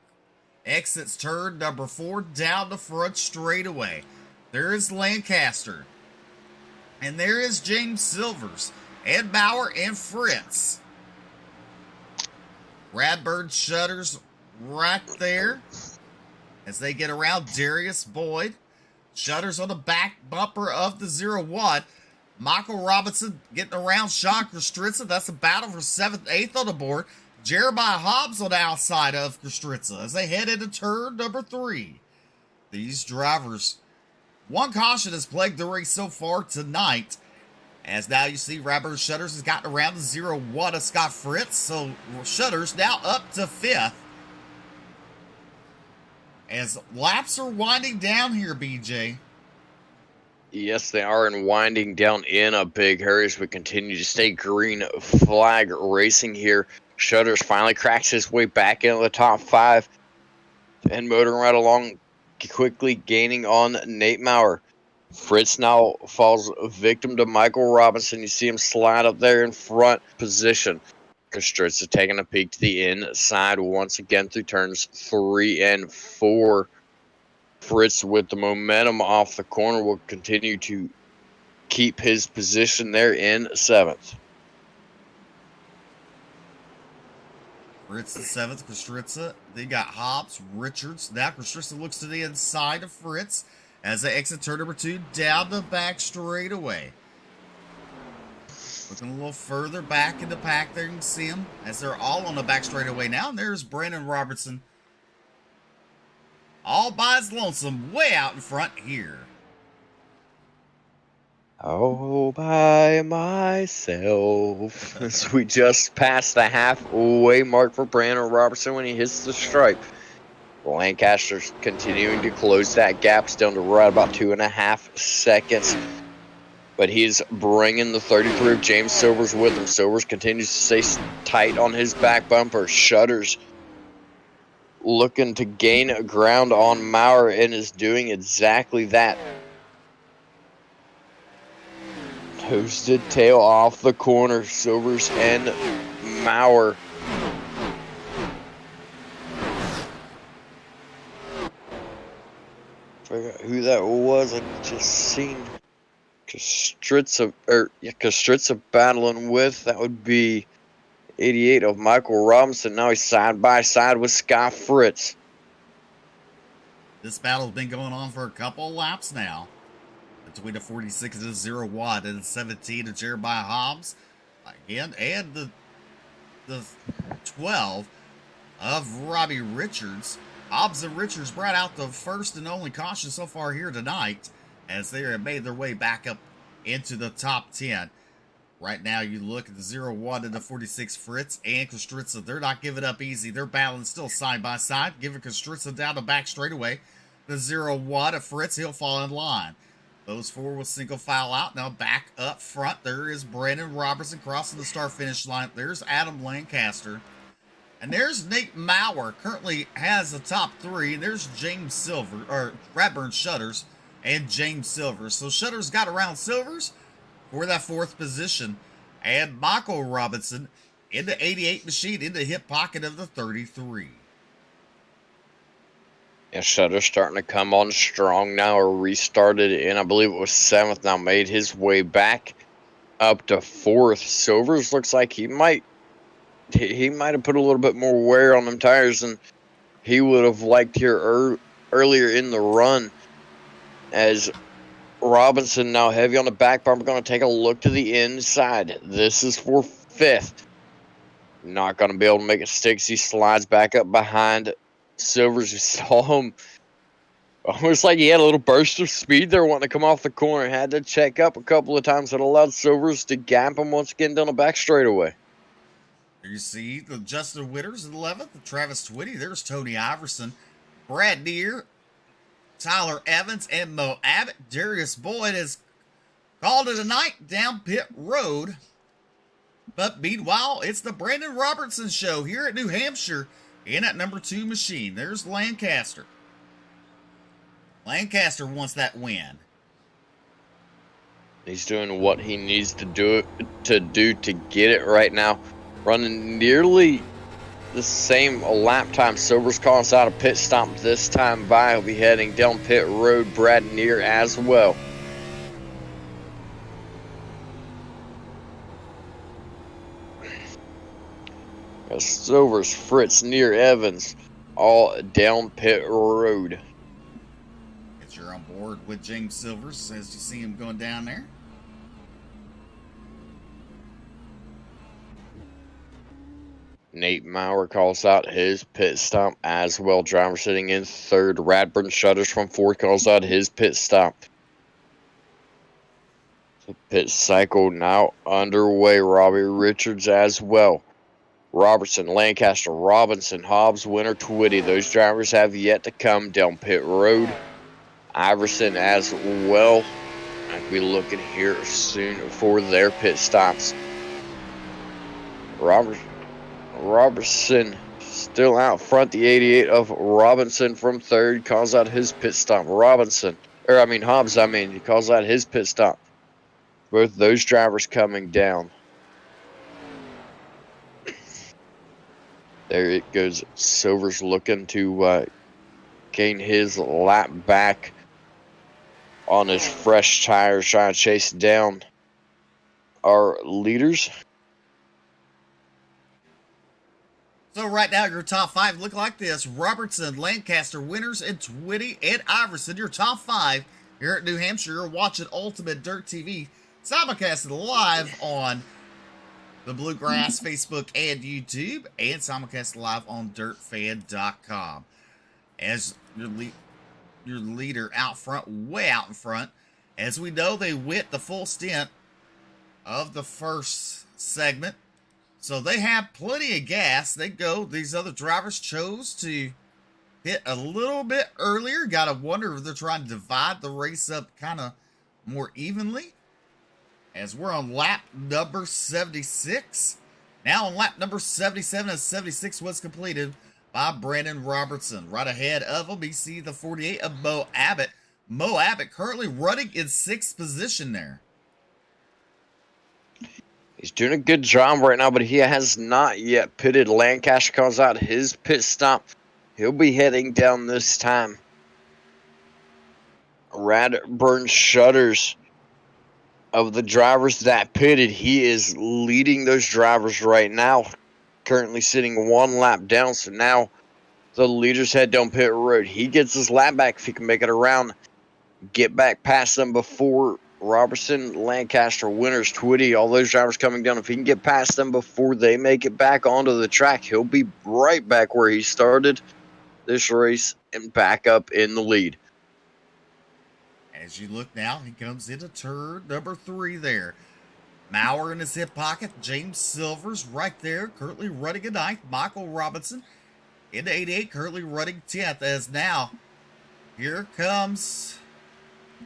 exits turn number 4 down the front straightaway. There is Lancaster. And there is James Silvers, and Bauer, and Fritz. Radburn shutters right there as they get around Darius Boyd. Shutters on the back bumper of the 0-1. Michael Robinson getting around Sean Stritza. That's a battle for 7th, 8th on the board. Jeremiah Hobbs on the outside of Stritza as they head into turn number 3. These drivers, one caution has plagued the race so far tonight. As now you see Radburn Shutters has gotten around the 0-1 of Scott Fritz. So Shutters now up to 5th. As laps are winding down here, BJ. Yes, they are, and winding down in a big hurry as we continue to stay green flag racing here. Shutters finally cracks his way back into the top 5 and motoring right along, quickly gaining on Nate Maurer. Fritz now falls victim to Michael Robinson. You see him slide up there in front position. Kostritz is taking a peek to the inside once again through turns 3 and 4. Fritz, with the momentum off the corner, will continue to keep his position there in 7th. Fritz in 7th, Kostritza. They got Hobbs, Richards. Now Kostritza looks to the inside of Fritz as they exit turn number 2 down the back straightaway. Looking a little further back in the pack there, you can see them as they're all on the back straightaway now. And there's Brandon Robertson, all by his lonesome, way out in front here. All by myself. As we just passed the halfway mark for Brandon Robertson when he hits the stripe. Lancaster's continuing to close that gap, it's down to right about 2.5 seconds. But he's bringing the 33 of James Silvers with him. Silvers continues to stay tight on his back bumper. Shutters looking to gain ground on Maurer and is doing exactly that. Toasted tail off the corner. Silvers and Maurer. Forgot who that was. I just seen Kostritza battling with. That would be 88 of Michael Robinson. Now he's side by side with Scott Fritz. This battle's been going on for a couple of laps now. Between the 46 of 0-1 and the 17 of Jeremiah Hobbs. Again, and the 12 of Robbie Richards. Hobbs and Richards brought out the first and only caution so far here tonight as they have made their way back up into the top 10. Right now, you look at the 0-1 and the 46 Fritz and Kostritza. They're not giving up easy. They're battling still side by side, giving Kostritza down the back straightaway. The 0-1 of Fritz, he'll fall in line. Those four will single file out. Now back up front, there is Brandon Robertson crossing the start-finish line. There's Adam Lancaster. And there's Nate Maurer, currently has the top 3. And there's James Silver, or Radburn Shutters and James Silvers. So Shutters got around Silvers for that 4th position. And Michael Robinson in the 88 machine in the hip pocket of the 33. Yeah, Shutters starting to come on strong now, or restarted in, I believe it was 7th, now made his way back up to 4th. Silvers looks like he might have put a little bit more wear on them tires than he would have liked here earlier in the run. As Robinson now heavy on the back bumper, going to take a look to the inside. This is for 5th. Not going to be able to make it stick. He slides back up behind Silvers. You saw him Almost like he had a little burst of speed there wanting to come off the corner. Had to check up a couple of times. That allowed Silvers to gap him once again down the back straightaway. There you see the Justin Witters in 11th, Travis Twitty. There's Tony Iverson, Brad Deere, Tyler Evans, and Mo Abbott. Darius Boyd has called it a night down pit road. But meanwhile, it's the Brandon Robertson show here at New Hampshire in at number 2 machine. There's Lancaster. Lancaster wants that win. He's doing what he needs to do to get it right now. Running nearly the same lap time. Silvers calls out a pit stop this time by. He'll be heading down pit road. Brad Neer as well. Silvers, Fritz, Neer, Evans, all down pit road. You're on board with James Silvers as you see him going down there. Nate Maurer calls out his pit stop as well. Driver sitting in third. Radburn Shutters from fourth calls out his pit stop. The pit cycle now underway. Robbie Richards as well. Robertson, Lancaster, Robinson, Hobbs, Winter, Twitty. Those drivers have yet to come down pit road. Iverson as well. I'll be looking here soon for their pit stops. Robertson still out front. The 88 of Robinson from third calls out his pit stop. Hobbs, he calls out his pit stop. Both those drivers coming down. There it goes. Silver's looking to gain his lap back on his fresh tires, trying to chase down our leaders. So right now, your top 5 look like this. Robertson, Lancaster, Winters, and Twitty, and Iverson. Your top 5 here at New Hampshire. You're watching Ultimate Dirt TV, simulcasted live on the Bluegrass Facebook and YouTube, and simulcast live on dirtfan.com. As your leader out front, way out in front. As we know, they went the full stint of the first segment, so they have plenty of gas. These other drivers chose to hit a little bit earlier. Gotta wonder if they're trying to divide the race up kind of more evenly. As we're on lap number 76. Now on lap number 77, as 76 was completed by Brandon Robertson. Right ahead of him, we see the 48 of Mo Abbott. Mo Abbott currently running in 6th position there. He's doing a good job right now, but he has not yet pitted. Lancaster calls out his pit stop. He'll be heading down this time. Radburn Shutters, of the drivers that pitted, he is leading those drivers right now. Currently sitting 1 lap down, so now the leaders head down pit road. He gets his lap back if he can make it around. Get back past them before Robertson, Lancaster, Winters, Twitty, all those drivers coming down. If he can get past them before they make it back onto the track, he'll be right back where he started this race and back up in the lead. As you look now, he comes into turn number 3 there. Maurer in his hip pocket. James Silvers right there, currently running a 9th. Michael Robinson into 88, currently running 10th. As now, here comes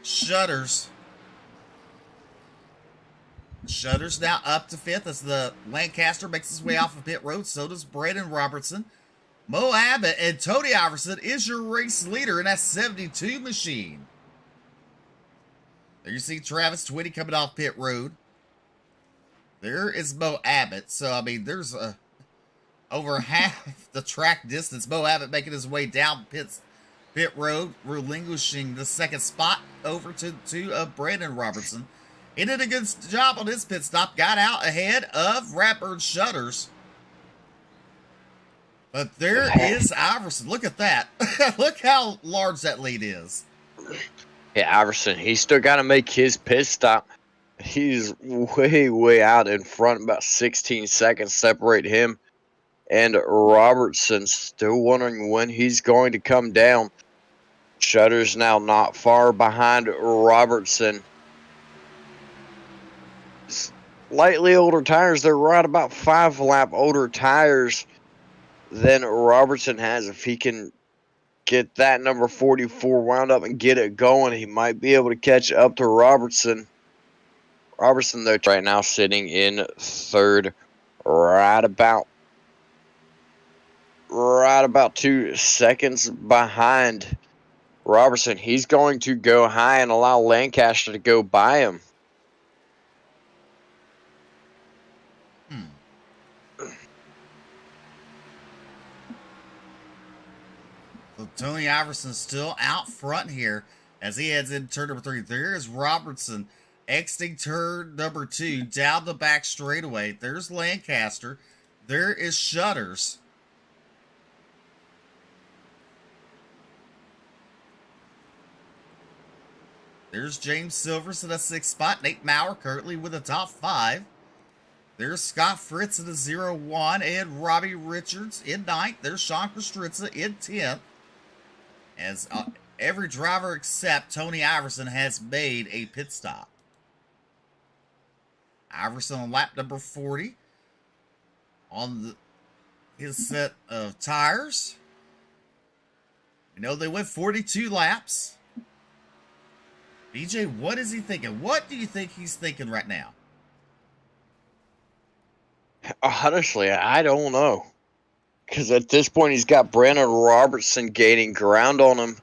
Shutters. Shutters now up to 5th as the Lancaster makes his way off of pit road. So does Brandon Robertson. Mo Abbott and Tony Iverson is your race leader in that 72 machine. There you see Travis Twitty coming off pit road. There is Mo Abbott. So, I mean, there's over half the track distance. Mo Abbott making his way down pit road, relinquishing the 2nd spot over to Brandon Robertson. He did a good job on his pit stop. Got out ahead of Radburn Shutters. But there is Iverson. Look at that. Look how large that lead is. Yeah, Iverson, he's still got to make his pit stop. He's way, way out in front. About 16 seconds separate him and Robertson. Still wondering when he's going to come down. Shutter's now not far behind Robertson. Slightly older tires. They're right about 5 lap older tires than Robertson has. If he can get that number 44 wound up and get it going, he might be able to catch up to Robertson. Robertson, though, right now sitting in third, right about 2 seconds behind Robertson. He's going to go high and allow Lancaster to go by him. So Tony Iverson's still out front here as he heads into turn number 3. There is Robertson exiting turn number 2 down the back straightaway. There's Lancaster. There is Shutters. There's James Silvers in a 6th spot. Nate Maurer currently with a top 5. There's Scott Fritz in the 0-1 and Robbie Richards in 9th. There's Sean Kostritza in 10th. As every driver except Tony Iverson has made a pit stop. Iverson on lap number 40 on his set of tires. You know, they went 42 laps. BJ, what is he thinking? What do you think he's thinking right now? Honestly, I don't know. Because at this point, he's got Brandon Robertson gaining ground on him.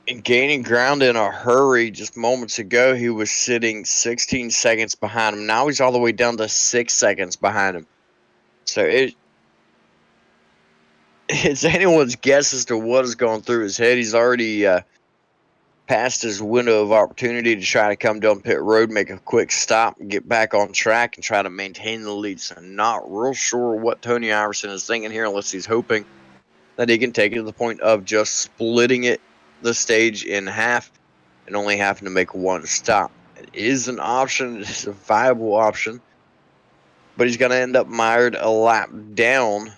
And gaining ground in a hurry. Just moments ago, he was sitting 16 seconds behind him. Now he's all the way down to 6 seconds behind him. So it's anyone's guess as to what is going through his head. He's already past his window of opportunity to try to come down pit road, make a quick stop, and get back on track and try to maintain the lead. So I'm not real sure what Tony Iverson is thinking here, unless he's hoping that he can take it to the point of just splitting the stage in half and only having to make one stop. It is an option. It's a viable option. But he's going to end up mired a lap down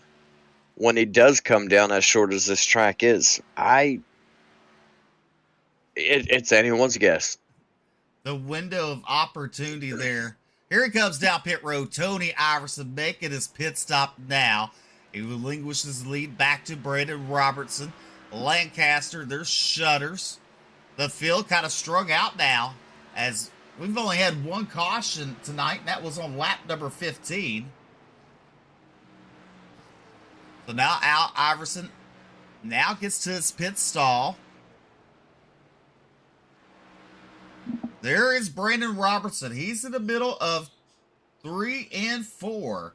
when he does come down, as short as this track is. It's anyone's guess. The window of opportunity there. Here he comes down pit road. Tony Iverson making his pit stop now. He relinquishes the lead back to Brandon Robertson. Lancaster, there's Shutters. The field kind of strung out now, as we've only had one caution tonight, and that was on lap number 15. So now Al Iverson now gets to his pit stall. There is Brandon Robertson. He's in the middle of 3 and 4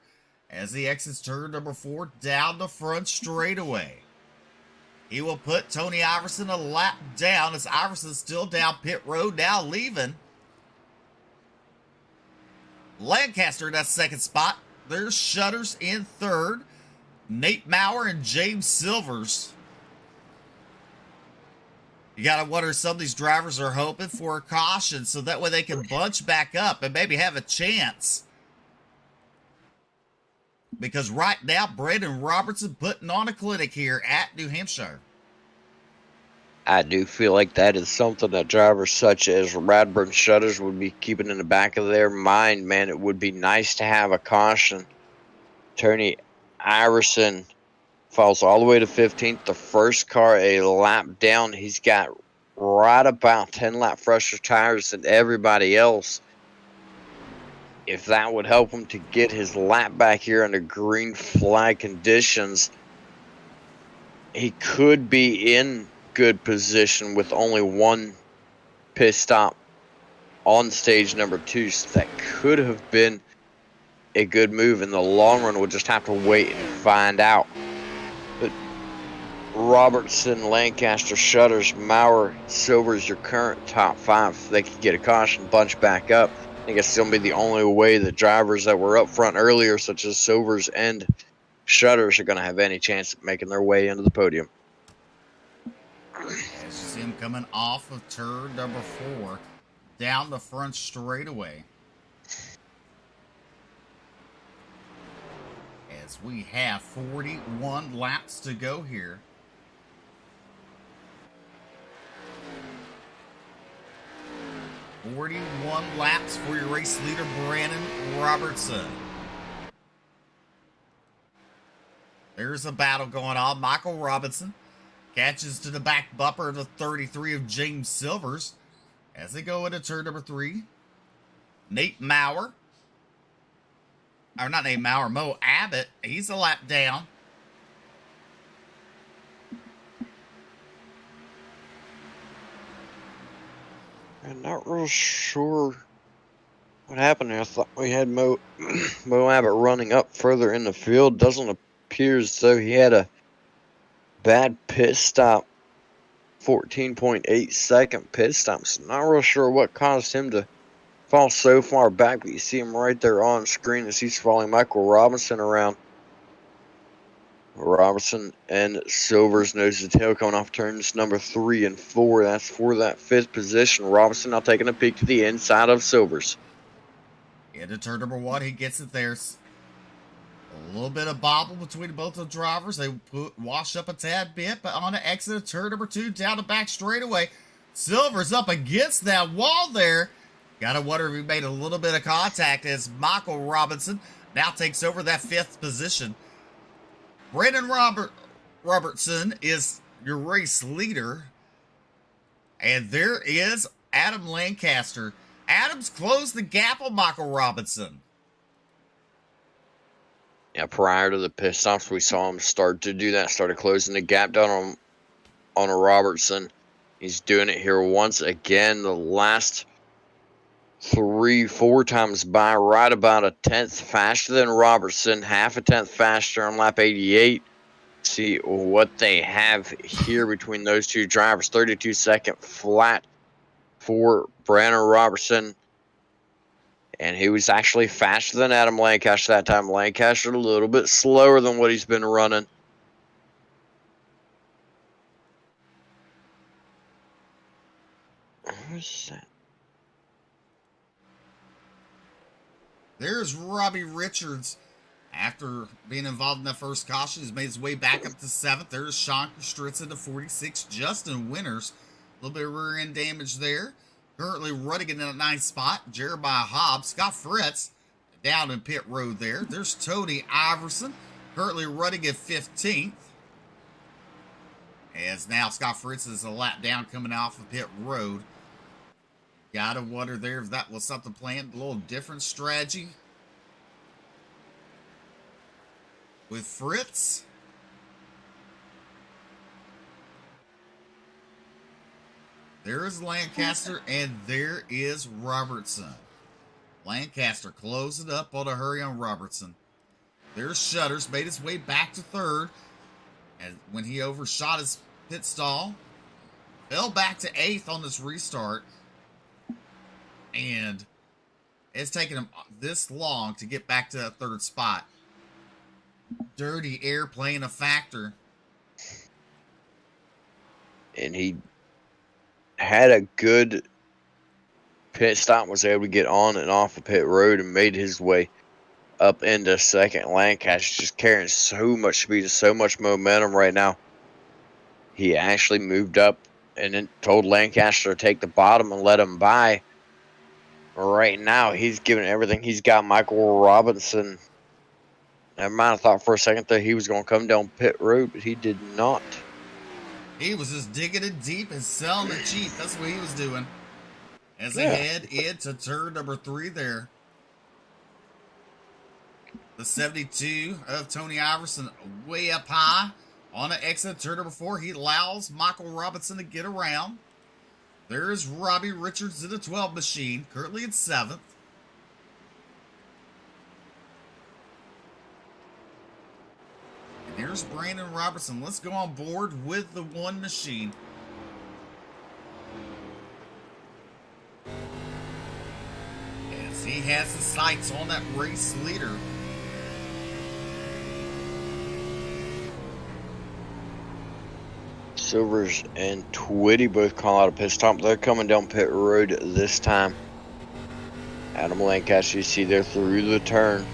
as he exits turn number 4 down the front straightaway. He will put Tony Iverson a lap down as Iverson's still down pit road, now leaving. Lancaster in that 2nd spot. There's Shutters in 3rd. Nate Maurer and James Silvers. You got to wonder, some of these drivers are hoping for a caution so that way they can bunch back up and maybe have a chance. Because right now, Brandon Robertson putting on a clinic here at New Hampshire. I do feel like that is something that drivers such as Radburn Shutters would be keeping in the back of their mind, man. It would be nice to have a caution. Tony Iverson falls all the way to 15th. The first car a lap down. He's got right about 10 lap fresher tires than everybody else. If that would help him to get his lap back here under green flag conditions, he could be in good position with only one pit stop on stage number 2. So that could have been a good move. In the long run, we'll just have to wait and find out. But Robertson, Lancaster, Shutters, Maurer, Silvers, your current top 5. If they could get a caution, bunch back up, I think it's going to be the only way that drivers that were up front earlier, such as Silvers and Shutters, are going to have any chance of making their way into the podium. As you see him coming off of turn number 4, down the front straightaway. As we have 41 laps to go here. 41 laps for your race leader, Brandon Robertson. There's a battle going on. Michael Robinson catches to the back bumper of the 33 of James Silvers as they go into turn number 3. Nate Maurer, or not Nate Maurer, Mo Abbott, he's a lap down. I'm not real sure what happened there. I thought we had Mo Abbott running up further in the field. Doesn't appear as though he had a bad pit stop. 14.8 second pit stop. So not real sure what caused him to fall so far back, but you see him right there on screen as he's following Michael Robinson around. Robertson and Silvers nose to tail coming off turns number 3 and 4. That's for that 5th position. Robinson now taking a peek to the inside of Silvers. Into turn number 1, he gets it there. A little bit of bobble between both the drivers. They wash up a tad bit, but on the exit of turn number 2, down the back straightaway. Silvers up against that wall there. Gotta wonder if he made a little bit of contact as Michael Robinson now takes over that 5th position. Brandon Robertson is your race leader. And there is Adam Lancaster. Adams closed the gap on Michael Robinson. Yeah, prior to the pit stops, we saw him start to do that, started closing the gap down on a Robertson. He's doing it here once again. The last 3-4 times by, right about a 10th faster than Robertson, half a 10th faster on lap 88. See what they have here between those two drivers. 32-second flat for Brandon Robertson. And he was actually faster than Adam Lancaster that time. Lancaster a little bit slower than what he's been running. Who's that? There's Robbie Richards. After being involved in that first caution, he's made his way back up to 7th. There's Sean Kostritza to 46. Justin Winters, a little bit of rear end damage there. Currently running in that 9th spot. Jeremiah Hobbs, Scott Fritz down in pit road there. There's Tony Iverson, currently running at 15th. As now Scott Fritz is a lap down coming off of pit road. Gotta wonder there if that was something planned, a little different strategy with Fritz. There is Lancaster, and there is Robertson. Lancaster closing up on a hurry on Robertson. There's Shutters, made his way back to 3rd. And when he overshot his pit stall, fell back to 8th on this restart. And it's taken him this long to get back to that 3rd spot. Dirty air playing a factor. And he had a good pit stop, was able to get on and off the pit road and made his way up into 2nd. Lancaster just carrying so much speed and so much momentum right now. He actually moved up and then told Lancaster to take the bottom and let him by. Right now, he's giving everything. He's got Michael Robinson. I might have thought for a second that he was going to come down pit road, but he did not. He was just digging it deep and selling it cheap. That's what he was doing. As they head into turn number 3 there. The 72 of Tony Iverson way up high. On the exit turn number 4, he allows Michael Robinson to get around. There's Robbie Richards in the 12 machine, currently in 7th. And there's Brandon Robertson. Let's go on board with the 1 machine. As he has his sights on that race leader. Silvers and Twitty both call out a pit stop. They're coming down pit road this time. Adam Lancaster, you see there through the turn.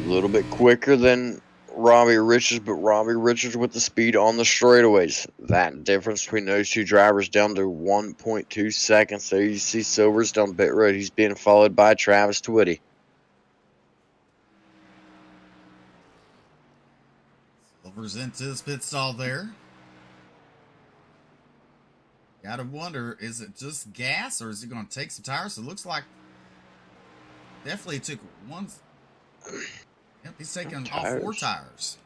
A little bit quicker than Robbie Richards, but Robbie Richards with the speed on the straightaways. That difference between those two drivers down to 1.2 seconds. There you see Silvers down pit road. He's being followed by Travis Twitty. Silver's into his pit stall there. Gotta wonder, is it just gas or is he going to take some tires? It looks like definitely took one. Yep, he's taking tires. all 4 tires.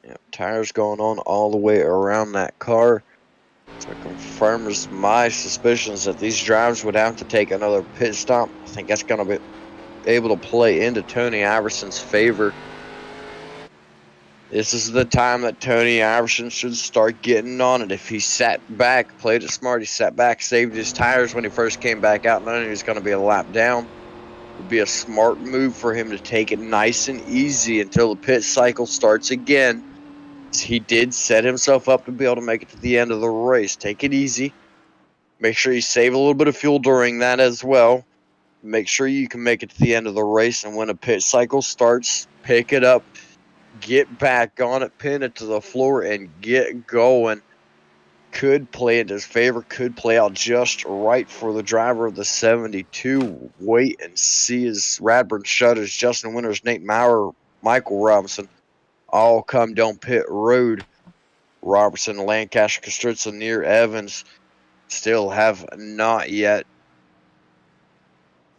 Yep, tires going on all the way around that car. So it confirms my suspicions that these drivers would have to take another pit stop. I think that's going to be able to play into Tony Iverson's favor. This is the time that Tony Iverson should start getting on it. If he sat back, played it smart, he sat back, saved his tires when he first came back out, knowing he was going to be a lap down. It would be a smart move for him to take it nice and easy until the pit cycle starts again. He did set himself up to be able to make it to the end of the race. Take it easy. Make sure you save a little bit of fuel during that as well. Make sure you can make it to the end of the race, and when a pit cycle starts, pick it up. Get back on it, pin it to the floor, and get going. Could play in his favor, could play out just right for the driver of the 72. Wait and see as Radburn Shutters, Justin Winters, Nate Maurer, Michael Robinson all come down pit road. Robertson, Lancaster, Kostritza, near Evans still have not yet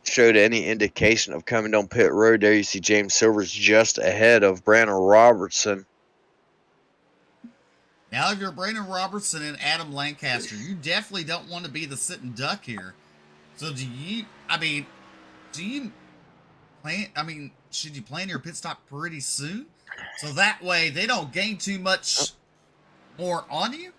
showed any indication of coming down pit road. There you see James Silvers just ahead of Brandon Robertson. Now, if you're Brandon Robertson and Adam Lancaster, you definitely don't want to be the sitting duck here. So should you plan your pit stop pretty soon? So that way they don't gain too much more on you?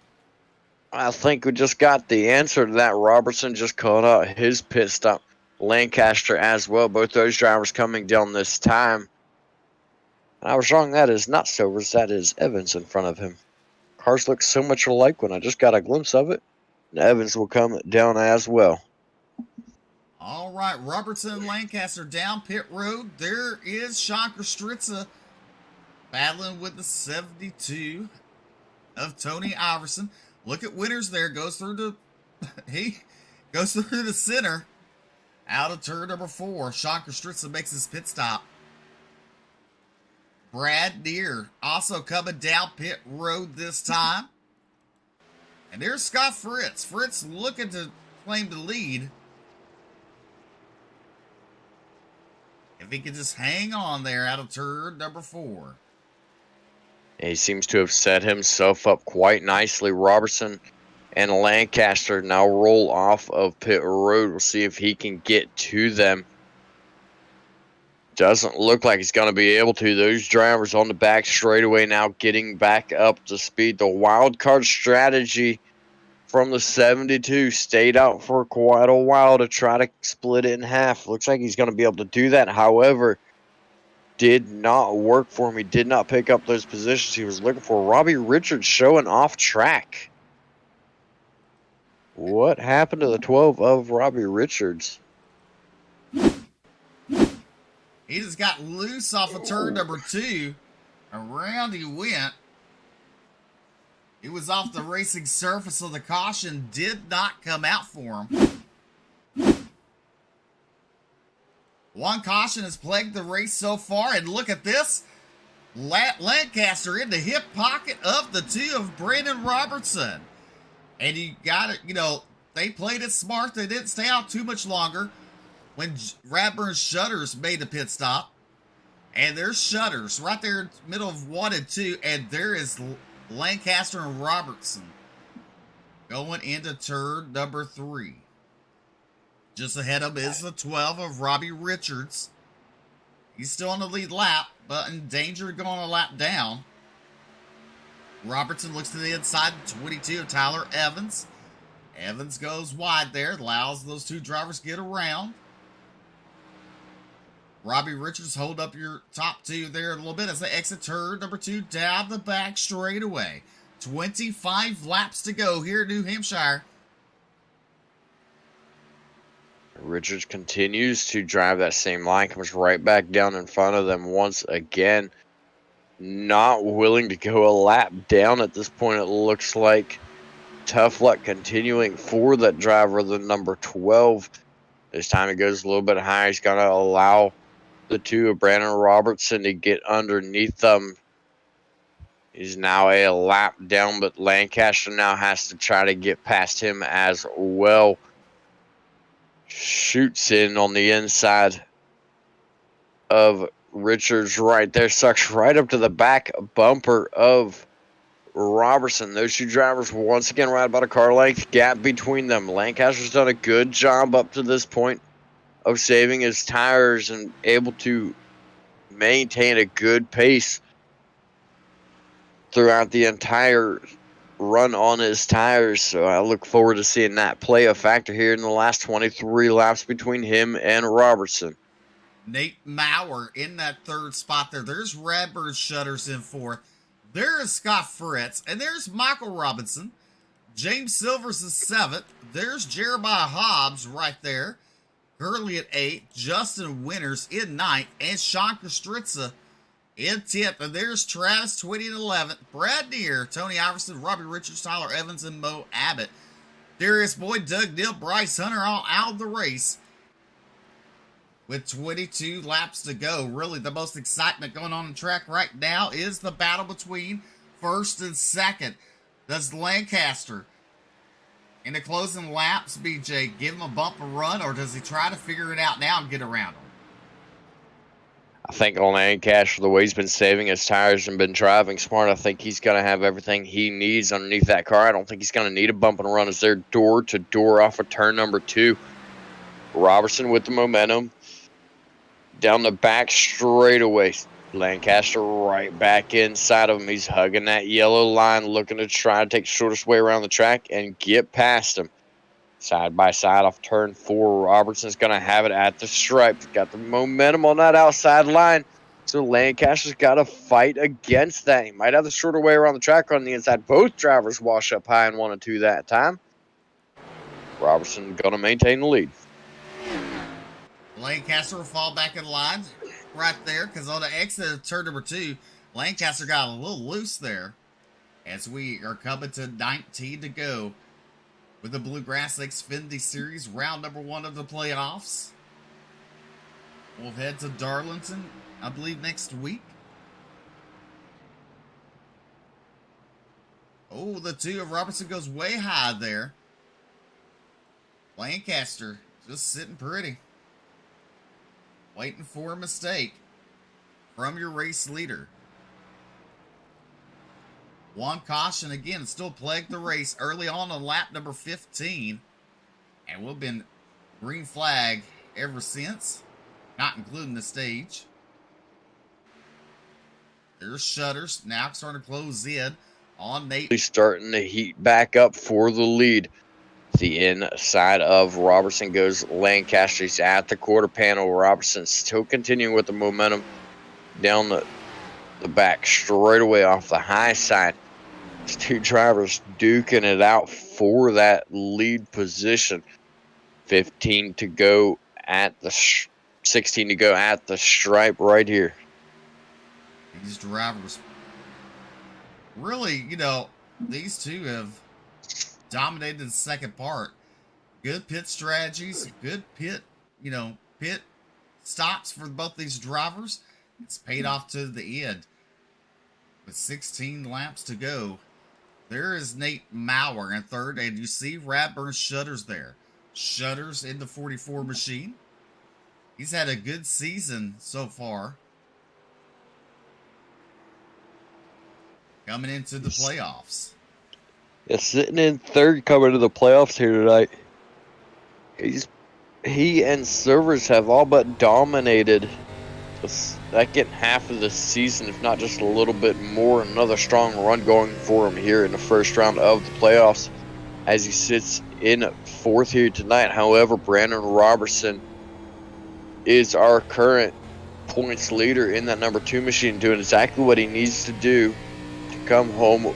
I think we just got the answer to that. Robertson just called out his pit stop. Lancaster as well. Both those drivers coming down this time. I was wrong. That is not Silvers. That is Evans in front of him. Cars look so much alike when I just got a glimpse of it. And Evans will come down as well. All right, Robertson and Lancaster down pit road. There is Sean Kostritza battling with the 72 of Tony Iverson. Look at Winters there. Goes through the center. Out of turn number 4. Sean Kostritza makes his pit stop. Brad Deere also coming down pit road this time. And there's Scott Fritz. Fritz looking to claim the lead. If he could just hang on there out of turn number 4. He seems to have set himself up quite nicely. Robertson and Lancaster now roll off of pit road. We'll see if he can get to them. Doesn't look like he's going to be able to. Those drivers on the back straightaway now getting back up to speed. The wild card strategy from the 72 stayed out for quite a while to try to split it in half. Looks like he's going to be able to do that. However, did not work for him. He did not pick up those positions he was looking for. Robbie Richards showing off track. What happened to the 12 of Robbie Richards? He just got loose off of turn number 2. Around he went. It was off the racing surface, so the caution did not come out for him. One caution has plagued the race so far, and look at this. Lancaster in the hip pocket of the 2 of Brandon Robertson. And you got it, they played it smart. They didn't stay out too much longer when Radburn's Shutters made the pit stop. And there's Shutters right there in the middle of 1 and 2. And there is Lancaster and Robertson going into turn number 3. Just ahead of him is the 12 of Robbie Richards. He's still on the lead lap, but in danger of going a lap down. Robertson looks to the inside, 22 of Tyler Evans. Evans goes wide there, allows those 2 drivers to get around. Robbie Richards, hold up your top 2 there a little bit as they exit turn number 2 down the back straightaway. 25 laps to go here in New Hampshire. Richards continues to drive that same line, comes right back down in front of them once again. not willing to go a lap down at this point. It looks like tough luck continuing for that driver, the number 12. This time it goes a little bit higher. He's going to allow the two of Brandon Robertson to get underneath them. He's now a lap down, but Lancaster now has to try to get past him as well. Shoots in on the inside of Richards right there. Sucks right up to the back bumper of Robertson. Those two drivers once again right about a car length gap between them. Lancaster's done a good job up to this point of saving his tires and able to maintain a good pace throughout the entire run on his tires. So I look forward to seeing that play a factor here in the last 23 laps between him and Robertson. Nate Maurer in that third spot there. There's Radburn Shutters in fourth. There is Scott Fritz. And there's Michael Robinson. James Silvers is seventh. There's Jeremiah Hobbs right there. Gurley at 8th. Justin Winters in ninth. And Sean Kostritza in 10th. And there's Travis Twitty in 11th. Brad Deere, Tony Iverson, Robbie Richards, Tyler Evans, and Mo Abbott. Darius Boyd, Doug Neal, Bryce Hunter all out of the race with 22 laps to go. Really, the most excitement going on the track right now is the battle between first and second. Does Lancaster, in the closing laps, BJ, give him a bump and run, or does he try to figure it out now and get around him? I think on Lancaster, the way he's been saving his tires and been driving smart, I think he's going to have everything he needs underneath that car. I don't think he's going to need a bump and run as they're door to door off of turn number 2. Robertson with the momentum. Down the back straightaway. Lancaster right back inside of him. He's hugging that yellow line, looking to try to take the shortest way around the track and get past him. Side by side off turn 4. Robertson's going to have it at the stripe. Got the momentum on that outside line. So Lancaster's got to fight against that. He might have the shorter way around the track on the inside. Both drivers wash up high in 1 and 2 that time. Robertson going to maintain the lead. Lancaster will fall back in line right there because on the exit of turn number 2, Lancaster got a little loose there as we are coming to 19 to go with the Bluegrass Xfinity Series, round number 1 of the playoffs. We'll head to Darlington, I believe, next week. Oh, the 2 of Robertson goes way high there. Lancaster just sitting pretty. Waiting for a mistake from your race leader. One caution again, still plagued the race early on lap number 15. And we've been green flag ever since, not including the stage. There's Shutters now starting to close in on Nate. He's starting to heat back up for the lead. The inside of Robertson goes Lancaster. He's at the quarter panel. Robertson still continuing with the momentum down the back straight away off the high side. These two drivers duking it out for that lead position. 15 to go at the 16 to go at the stripe right here. These drivers really, these two have dominated the second part. Good pit strategies, good pit stops for both these drivers. It's paid off to the end. With 16 laps to go, there is Nate Maurer in third, and you see Radburn Shutters there. Shutters in the 44 machine. He's had a good season so far. Coming into the playoffs. Yeah, sitting in third coming to the playoffs here tonight. He and Silvers have all but dominated the second half of the season, if not just a little bit more. Another strong run going for him here in the first round of the playoffs as he sits in fourth here tonight. However, Brandon Robertson is our current points leader in that number 2 machine, doing exactly what he needs to do to come home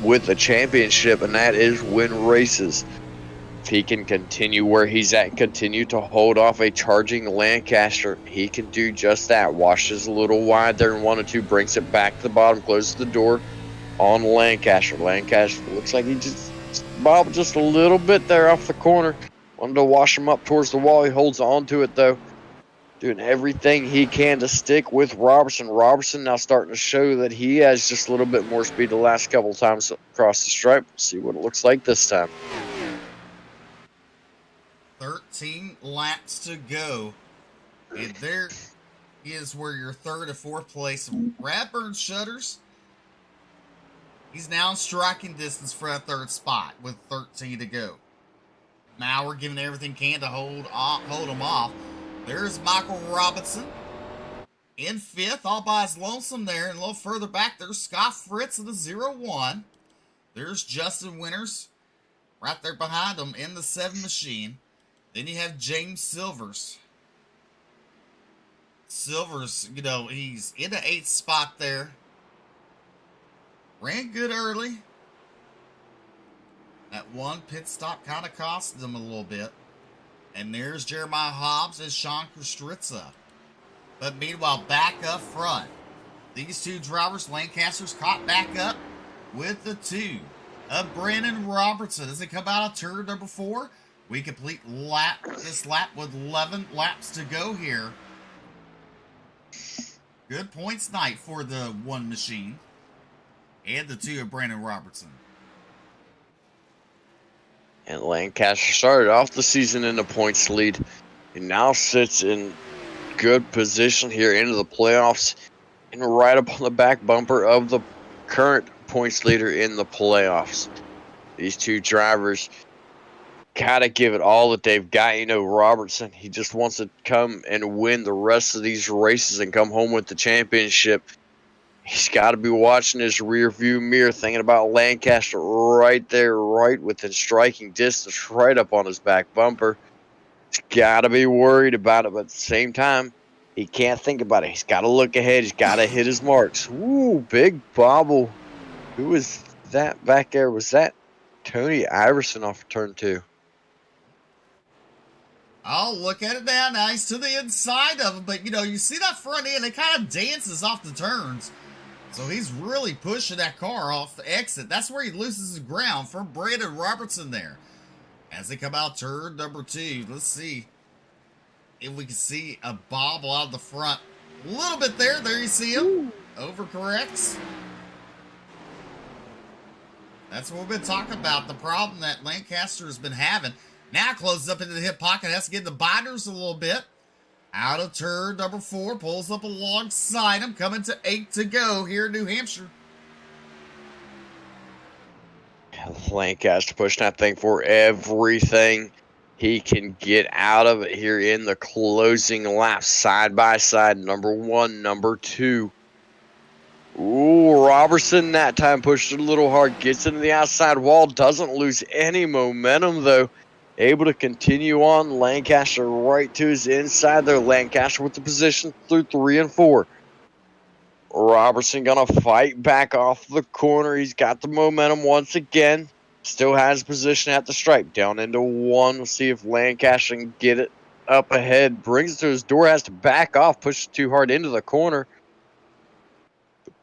with a championship, and that is win races. If he can continue where he's at, continue to hold off a charging Lancaster, he can do just that. Washes a little wide there in 1 and 2, brings it back to the bottom, closes the door on Lancaster. Lancaster looks like he just bobbled just a little bit there off the corner. Wanted to wash him up towards the wall. He holds on to it though. Doing everything he can to stick with Robertson. Robertson now starting to show that he has just a little bit more speed the last couple of times across the stripe. See what it looks like this time. 13 laps to go. And there is where your third and fourth place. Radburn Shutters, he's now in striking distance for that third spot with 13 to go. Now we're giving everything can to hold him off. There's Michael Robinson in fifth, all by his lonesome there. And a little further back, there's Scott Fritz in the 0-1. There's Justin Winters right there behind him in the 7 machine. Then you have James Silvers. Silvers, you know, he's in the 8th spot there. Ran good early. That one pit stop kind of costed him a little bit. And there's Jeremiah Hobbs and Sean Kustritza. But meanwhile, back up front, these two drivers, Lancaster's caught back up with the 2 of Brandon Robertson. As they come out of turn number 4, we complete this lap with 11 laps to go here. Good points night for the 1 machine and the 2 of Brandon Robertson. And Lancaster started off the season in the points lead and now sits in good position here into the playoffs and right up on the back bumper of the current points leader in the playoffs. These two drivers gotta give it all that they've got. You know, Robertson, he just wants to come and win the rest of these races and come home with the championship. He's got to be watching his rear view mirror, thinking about Lancaster right there, right within striking distance, right up on his back bumper. He's got to be worried about it, but at the same time, he can't think about it. He's got to look ahead. He's got to hit his marks. Ooh, big bobble. Who was that back there? Was that Tony Iverson off of turn 2? Oh, look at it now. Now he's to the inside of him. But, you know, you see that front end, it kind of dances off the turns. So he's really pushing that car off the exit. That's where he loses his ground from Brandon Robertson there. As they come out turn number 2, let's see if we can see a bobble out of the front. A little bit there. There you see him. Overcorrects. That's what we've been talking about. The problem that Lancaster has been having. Now closes up into the hip pocket. Has to get in the binders a little bit. Out of turn number 4. Pulls up alongside him. Coming to 8 to go here in New Hampshire. Lancaster pushing that thing for everything he can get out of it here in the closing lap. Side by side. Number 1, number 2. Ooh, Robertson that time pushed it a little hard. Gets into the outside wall. Doesn't lose any momentum though. Able to continue on. Lancaster right to his inside there. Lancaster with the position through 3 and 4. Robertson gonna fight back off the corner. He's got the momentum once again. Still has position at the stripe. Down into 1. We'll see if Lancaster can get it up ahead. Brings it to his door. Has to back off. Pushes too hard into the corner.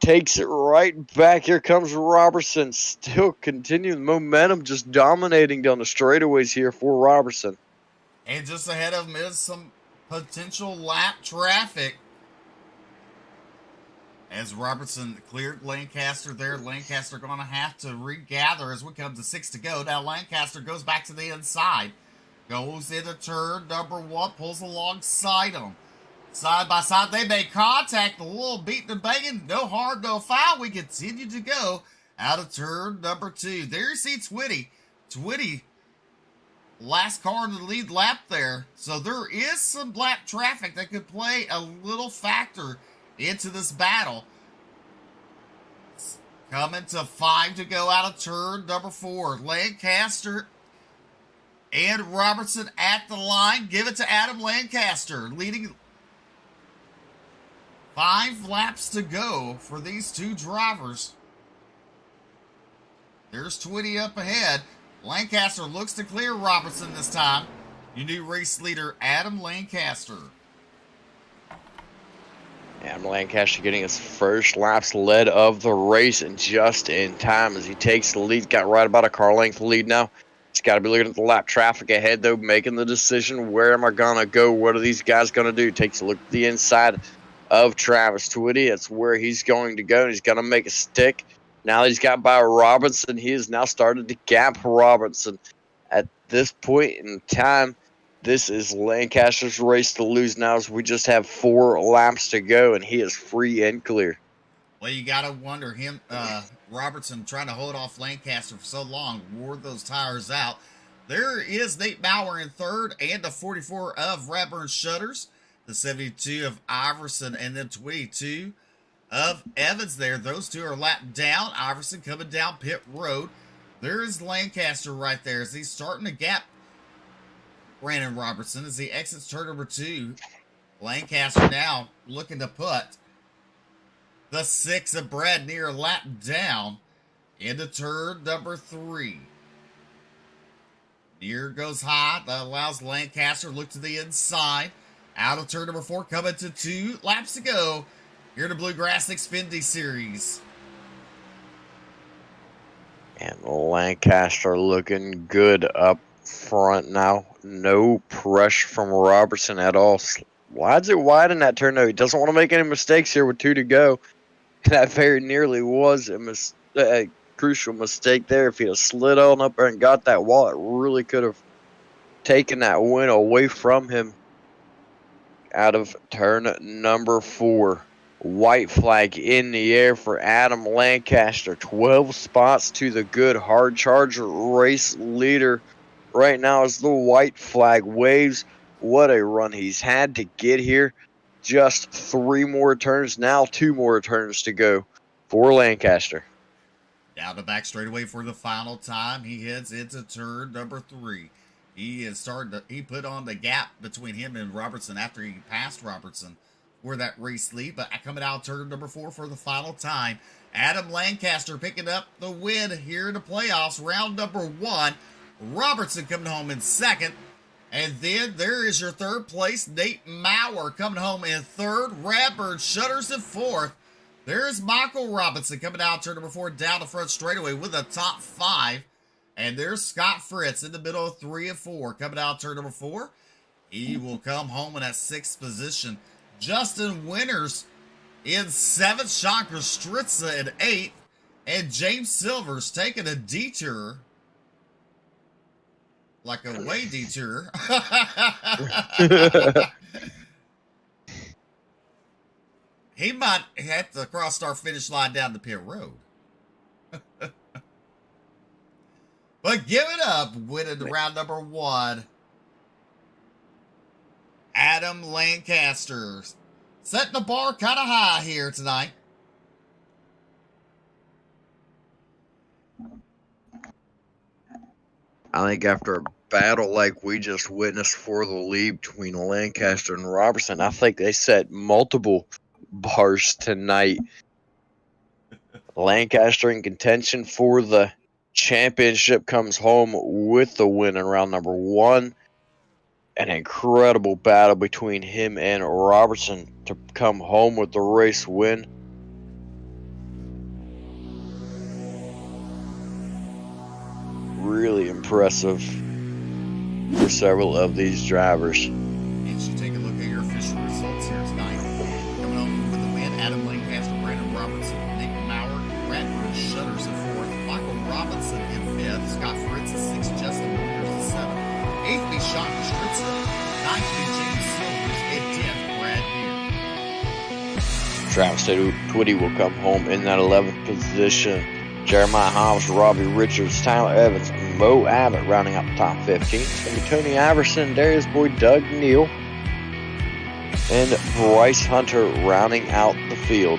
Takes it right back. Here comes Robertson. Still continuing momentum, just dominating down the straightaways here for Robertson. And just ahead of him is some potential lap traffic. As Robertson cleared Lancaster there, Lancaster going to have to regather as we come to 6 to go. Now Lancaster goes back to the inside. Goes into turn number 1, pulls alongside him. Side by side, they make contact, a little beating and banging, no hard, no foul. We continue to go out of turn number 2. There you see Twitty. Twitty, last car in the lead lap there. So there is some lap traffic that could play a little factor into this battle. Coming to 5 to go out of turn number 4. Lancaster and Robertson at the line. Give it to Adam Lancaster, leading 5 laps to go for these two drivers. There's Twitty up ahead. Lancaster looks to clear Robertson this time. Your new race leader, Adam Lancaster. Adam Lancaster getting his first laps led of the race, and just in time as he takes the lead. Got right about a car length lead now. He's got to be looking at the lap traffic ahead, though, making the decision, where am I going to go? What are these guys going to do? Takes a look at the inside of Travis Twitty. That's where he's going to go, and he's going to make a stick. Now that he's got by Robinson, he has now started to gap Robinson. At this point in time, this is Lancaster's race to lose now, as we just have 4 laps to go, and he is free and clear. Well, you got to wonder, Robertson trying to hold off Lancaster for so long, wore those tires out. There is Nate Bauer in third, and the 44 of Radburn Shutters, the 72 of Iverson, and then 22 of Evans there. Those two are lapped down. Iverson coming down pit road. There is Lancaster right there as he's starting to gap Brandon Robertson as he exits turn number 2. Lancaster now looking to put the 6 of Brad Neer lap down into turn number 3. Neer goes high. That allows Lancaster to look to the inside. Out of turn number 4, coming to 2 laps to go here in the Bluegrass Xfinity Series. And Lancaster looking good up front now. No pressure from Robertson at all. Slides it wide in that turn, though. He doesn't want to make any mistakes here with 2 to go. That very nearly was a crucial mistake there. If he had slid on up there and got that wall, it really could have taken that win away from him. Out of turn number 4. White flag in the air for Adam Lancaster. 12 spots to the good. Hard Charger race leader right now as the white flag waves. What a run he's had to get here. Just 3 more turns now. 2 more turns to go for Lancaster. Down the back straightaway for the final time. He heads into turn number 3. He put on the gap between him and Robertson after he passed Robertson for that race lead. But coming out turn number 4 for the final time, Adam Lancaster picking up the win here in the playoffs. Round number 1. Robertson coming home in second. And then there is your third place, Nate Maurer coming home in third. Radburn Shutters in fourth. There's Michael Robinson coming out turn number 4 down the front straightaway with a top 5. And there's Scott Fritz in the middle of 3 and 4 coming out turn number 4. He will come home in that 6th position. Justin Winters in 7th. Sean Stritza in 8th. And James Silvers taking a detour. Like a way detour. He might have to cross our finish line down the pit road. But give it up, winning the round number 1. Adam Lancaster. Setting the bar kind of high here tonight. I think after a battle like we just witnessed for the lead between Lancaster and Robertson, I think they set multiple bars tonight. Lancaster in contention for the championship comes home with the win in round number 1. An incredible battle between him and Robertson to come home with the race win. Really impressive for several of these drivers. And you take a look at your official results here tonight. Coming home with the win, Adam Lancaster, Brandon Robertson, Nate Maurer, Radburn Shutters in 4th, Michael Robinson in 5th, Scott Fritz in 6th, Justin Winters in 7th, 8th be Sean Stritza, 9th be James Silvers, and 10th Brad Neer. Travis Twitty will come home in that 11th position. Jeremiah Hobbs, Robbie Richards, Tyler Evans, Mo Abbott rounding out the top 15. It's going to be Tony Iverson, Darius Boyd, Doug Neal, and Bryce Hunter rounding out the field.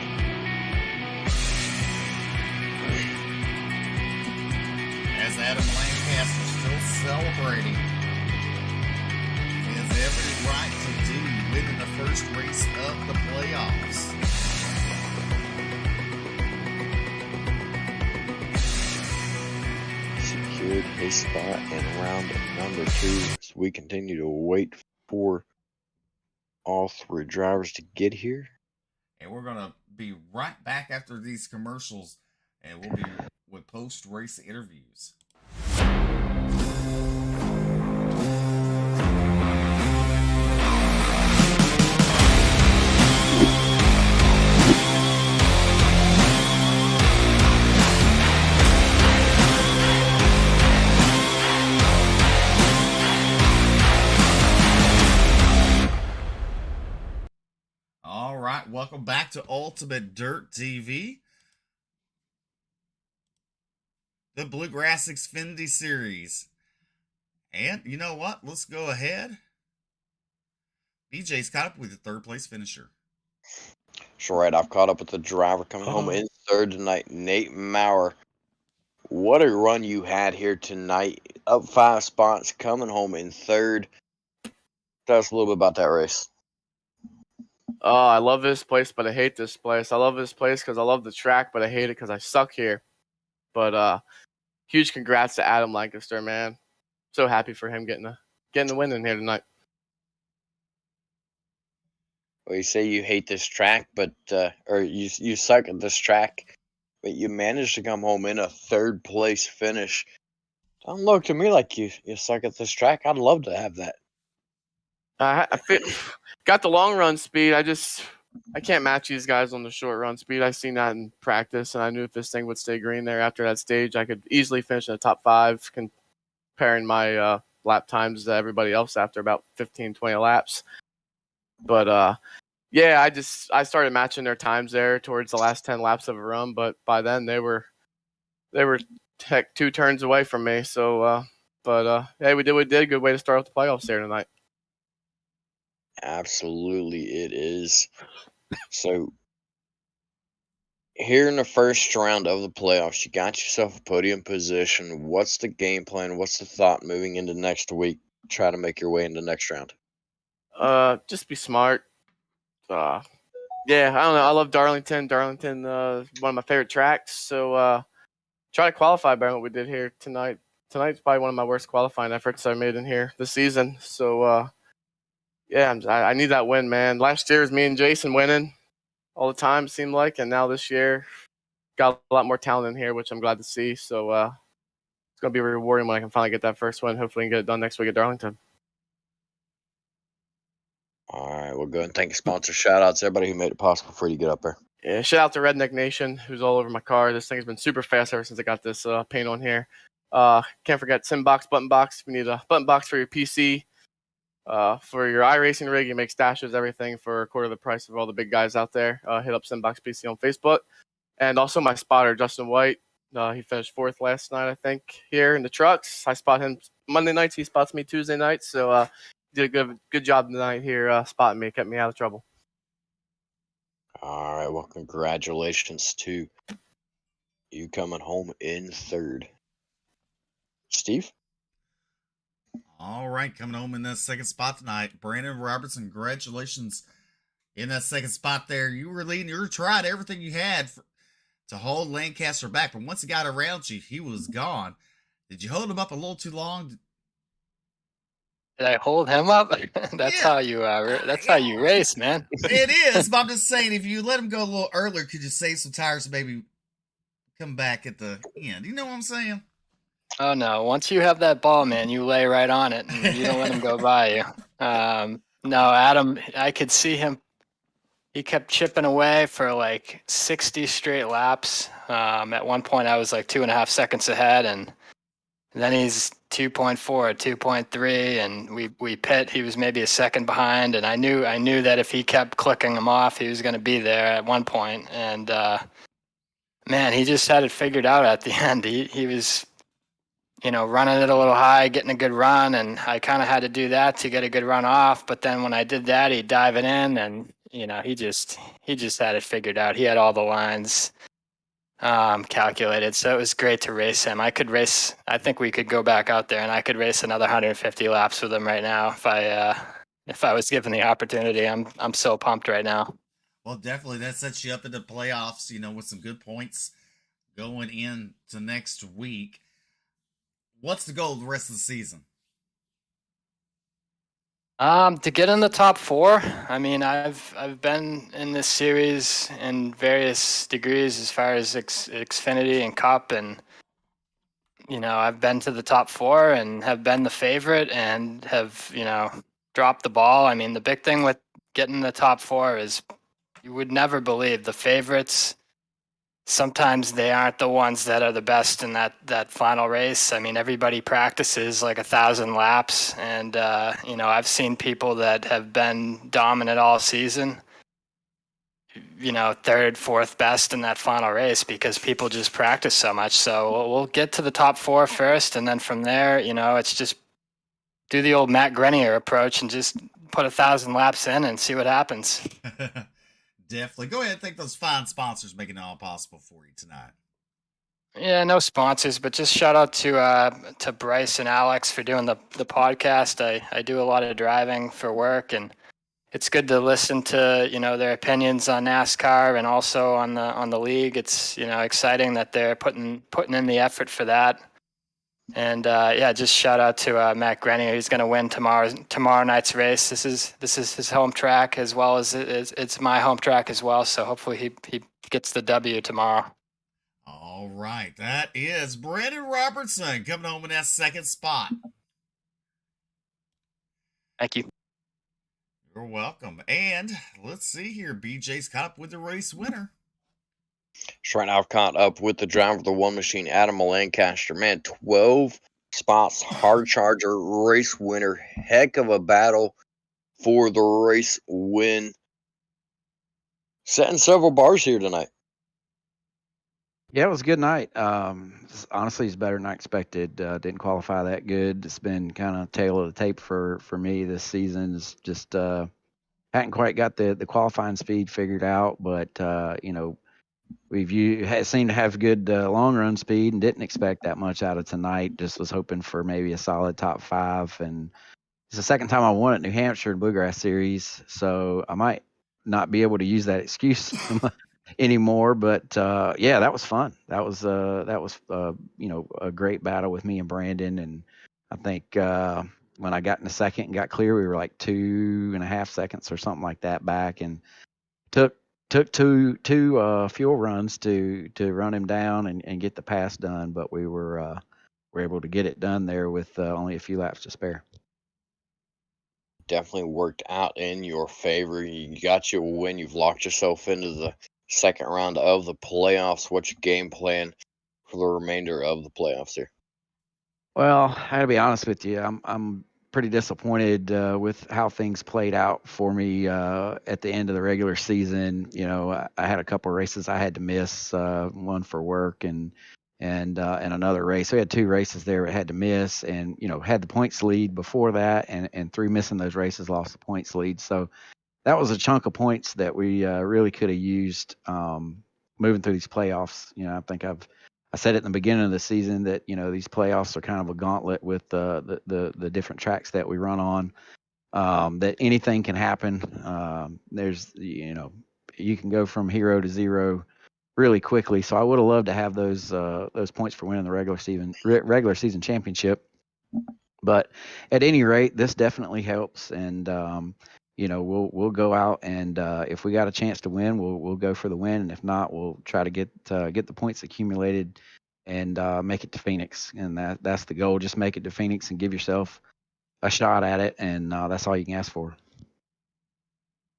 As Adam Lancaster still celebrating, he has every right to do winning the first race of the playoffs. Secured his spot in round number 2 as we continue to wait for all 3 drivers to get here. And we're going to be right back after these commercials, and we'll be with post-race interviews. All right, welcome back to Ultimate Dirt TV, the Bluegrass Xfinity series. And you know what? Let's go ahead. BJ's caught up with the third place finisher. That's right. I've caught up with the driver coming home in third tonight, Nate Maurer. What a run you had here tonight. Up 5 spots, coming home in third. Tell us a little bit about that race. Oh, I love this place, but I hate this place. I love this place because I love the track, but I hate it because I suck here. But huge congrats to Adam Lancaster, man. So happy for him getting the win in here tonight. Well, you say you hate this track, but or you suck at this track, but you managed to come home in a third place finish. Don't look to me like you suck at this track. I'd love to have that. I got the long run speed. I can't match these guys on the short run speed. I seen that in practice, and I knew if this thing would stay green there after that stage, I could easily finish in the top 5, comparing my lap times to everybody else after about 15, 20 laps. But yeah, I started matching their times there towards the last 10 laps of a run, but by then they were heck 2 turns away from me. So, hey, we did. Good way to start off the playoffs there tonight. Absolutely, it is. So, here in the first round of the playoffs, you got yourself a podium position. What's the game plan? What's the thought moving into next week? Try to make your way into the next round. Just be smart. Yeah, I don't know. I love Darlington. Darlington, one of my favorite tracks. So, try to qualify better than what we did here tonight. Tonight's probably one of my worst qualifying efforts I made in here this season. So, yeah, I need that win, man. Last year was me and Jason winning all the time, it seemed like, and now this year got a lot more talent in here, which I'm glad to see. So it's going to be rewarding when I can finally get that first win. Hopefully, I can get it done next week at Darlington. All right, we'll go and thank sponsor shout-outs to everybody who made it possible for you to get up there. Yeah, shout out to Redneck Nation, who's all over my car. This thing has been super fast ever since I got this paint on here. Can't forget Simbox Button Box. If you need a button box for your PC, for your iRacing rig, you make stashes, everything for a quarter of the price of all the big guys out there. Hit up Simbox PC on Facebook. And also my spotter, Justin White. He finished 4th last night, I think, here in the trucks. I spot him Monday nights. He spots me Tuesday nights. So did a good job tonight here spotting me. Kept me out of trouble. All right, well, congratulations to you coming home in third. Steve? All right, coming home in that second spot tonight, Brandon Robertson. Congratulations in that second spot there. You were leading. You were trying everything you had to hold Lancaster back, but once he got around you, he was gone. Did you hold him up a little too long? Did I hold him up? That's how you. That's how you race, man. It is, but I'm just saying, if you let him go a little earlier, could you save some tires and maybe come back at the end? You know what I'm saying? Oh no! Once you have that ball, man, you lay right on it, and you don't let him go by you. No, Adam, I could see him. He kept chipping away for like 60 straight laps. At one point, I was like 2.5 seconds ahead, and then he's 2.4, 2.3, and we pit. He was maybe a second behind, and I knew that if he kept clicking him off, he was going to be there at one point. And man, he just had it figured out at the end. He was, running it a little high, getting a good run, and I kind of had to do that to get a good run off. But then when I did that, he'd dive it in, and he just had it figured out. He had all the lines calculated, so it was great to race him. I think we could go back out there and I could race another 150 laps with him right now if I was given the opportunity. I'm so pumped right now. Well, definitely that sets you up in the playoffs, with some good points going into next week. What's the goal the rest of the season? To get in the top 4. I mean, I've been in this series in various degrees as far as Xfinity and Cup, and I've been to the top 4 and have been the favorite and have dropped the ball. I mean, the big thing with getting the top 4 is you would never believe the favorites. Sometimes they aren't the ones that are the best in that final race. I mean, everybody practices like 1,000 laps, and I've seen people that have been dominant all season, third, fourth best in that final race because people just practice so much. So we'll get to the top 4 first, and then from there, it's just do the old Matt Grenier approach and just put 1,000 laps in and see what happens. Definitely. Go ahead and thank those fine sponsors making it all possible for you tonight. Yeah, no sponsors, but just shout out to Bryce and Alex for doing the podcast. I do a lot of driving for work, and it's good to listen to their opinions on NASCAR and also on the league. It's exciting that they're putting in the effort for that. And just shout out to Matt Grenier. He's going to win tomorrow night's race. This is his home track as well as it's my home track as well. So hopefully he gets the W tomorrow. All right, that is Brandon Robertson coming home in that second spot. Thank you. You're welcome. And let's see here, BJ's caught up with the race winner. So right now I've caught up with the driver of the one machine, Adam Lancaster. Man, 12 spots, hard charger, race winner. Heck of a battle for the race win. Setting several bars here tonight. Yeah, it was a good night. Honestly, it's better than I expected. Didn't qualify that good. It's been kind of tail of the tape for me this season. It's just hadn't quite got the qualifying speed figured out, but we've seemed to have good long run speed and didn't expect that much out of tonight. Just was hoping for maybe a solid top 5, and it's the second time I won at New Hampshire in Bluegrass Series, so I might not be able to use that excuse anymore. But yeah, that was fun. That was a great battle with me and Brandon, and I think when I got in the second and got clear, we were like 2.5 seconds or something like that back, and took two fuel runs to run him down and get the pass done, but we were able to get it done there with only a few laps to spare. Definitely worked out in your favor. You got your win. You've locked yourself into the second round of the playoffs. What's your game plan for the remainder of the playoffs here? Well, I gotta be honest with you. I'm pretty disappointed with how things played out for me at the end of the regular season. I had a couple of races I had to miss, one for work and another race. So we had 2 races there I had to miss, and had the points lead before that, and through missing those races lost the points lead. So that was a chunk of points that we really could have used moving through these playoffs. I think I said it in the beginning of the season that these playoffs are kind of a gauntlet with the different tracks that we run on. That anything can happen. There's you can go from hero to zero really quickly. So I would have loved to have those points for winning the regular season championship. But at any rate, this definitely helps, and we'll go out, and if we got a chance to win, we'll go for the win, and if not, we'll try to get the points accumulated and make it to Phoenix, and that's the goal. Just make it to Phoenix and give yourself a shot at it, and that's all you can ask for.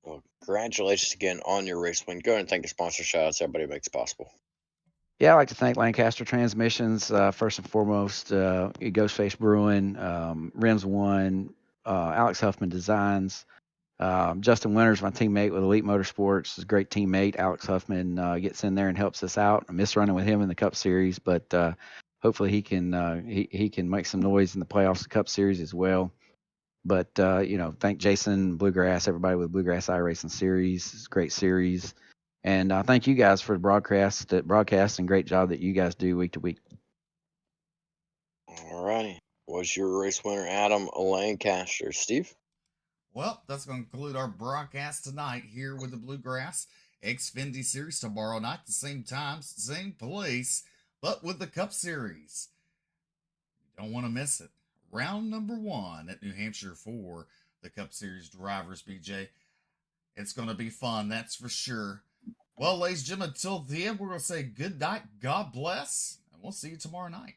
Well, congratulations again on your race win. Go ahead and thank the sponsor. Shout outs, everybody makes possible. Yeah, I'd like to thank Lancaster Transmissions, first and foremost, Ghostface Brewing, Rims One, Alex Huffman Designs, Justin Winters, my teammate with Elite Motorsports, is a great teammate. Alex Huffman gets in there and helps us out. I miss running with him in the Cup Series, but hopefully he can make some noise in the playoffs, the Cup Series as well. But thank Jason, Bluegrass, everybody with Bluegrass iRacing Series. It's a great series. And thank you guys for the broadcast and great job that you guys do week to week. All righty. Was your race winner, Adam Lancaster. Steve? Well, that's going to conclude our broadcast tonight here with the Bluegrass Xfinity Series tomorrow night, the same time, same place, but with the Cup Series. Don't want to miss it. Round number 1 at New Hampshire for the Cup Series drivers, BJ. It's going to be fun, that's for sure. Well, ladies and gentlemen, until then, we're going to say good night, God bless, and we'll see you tomorrow night.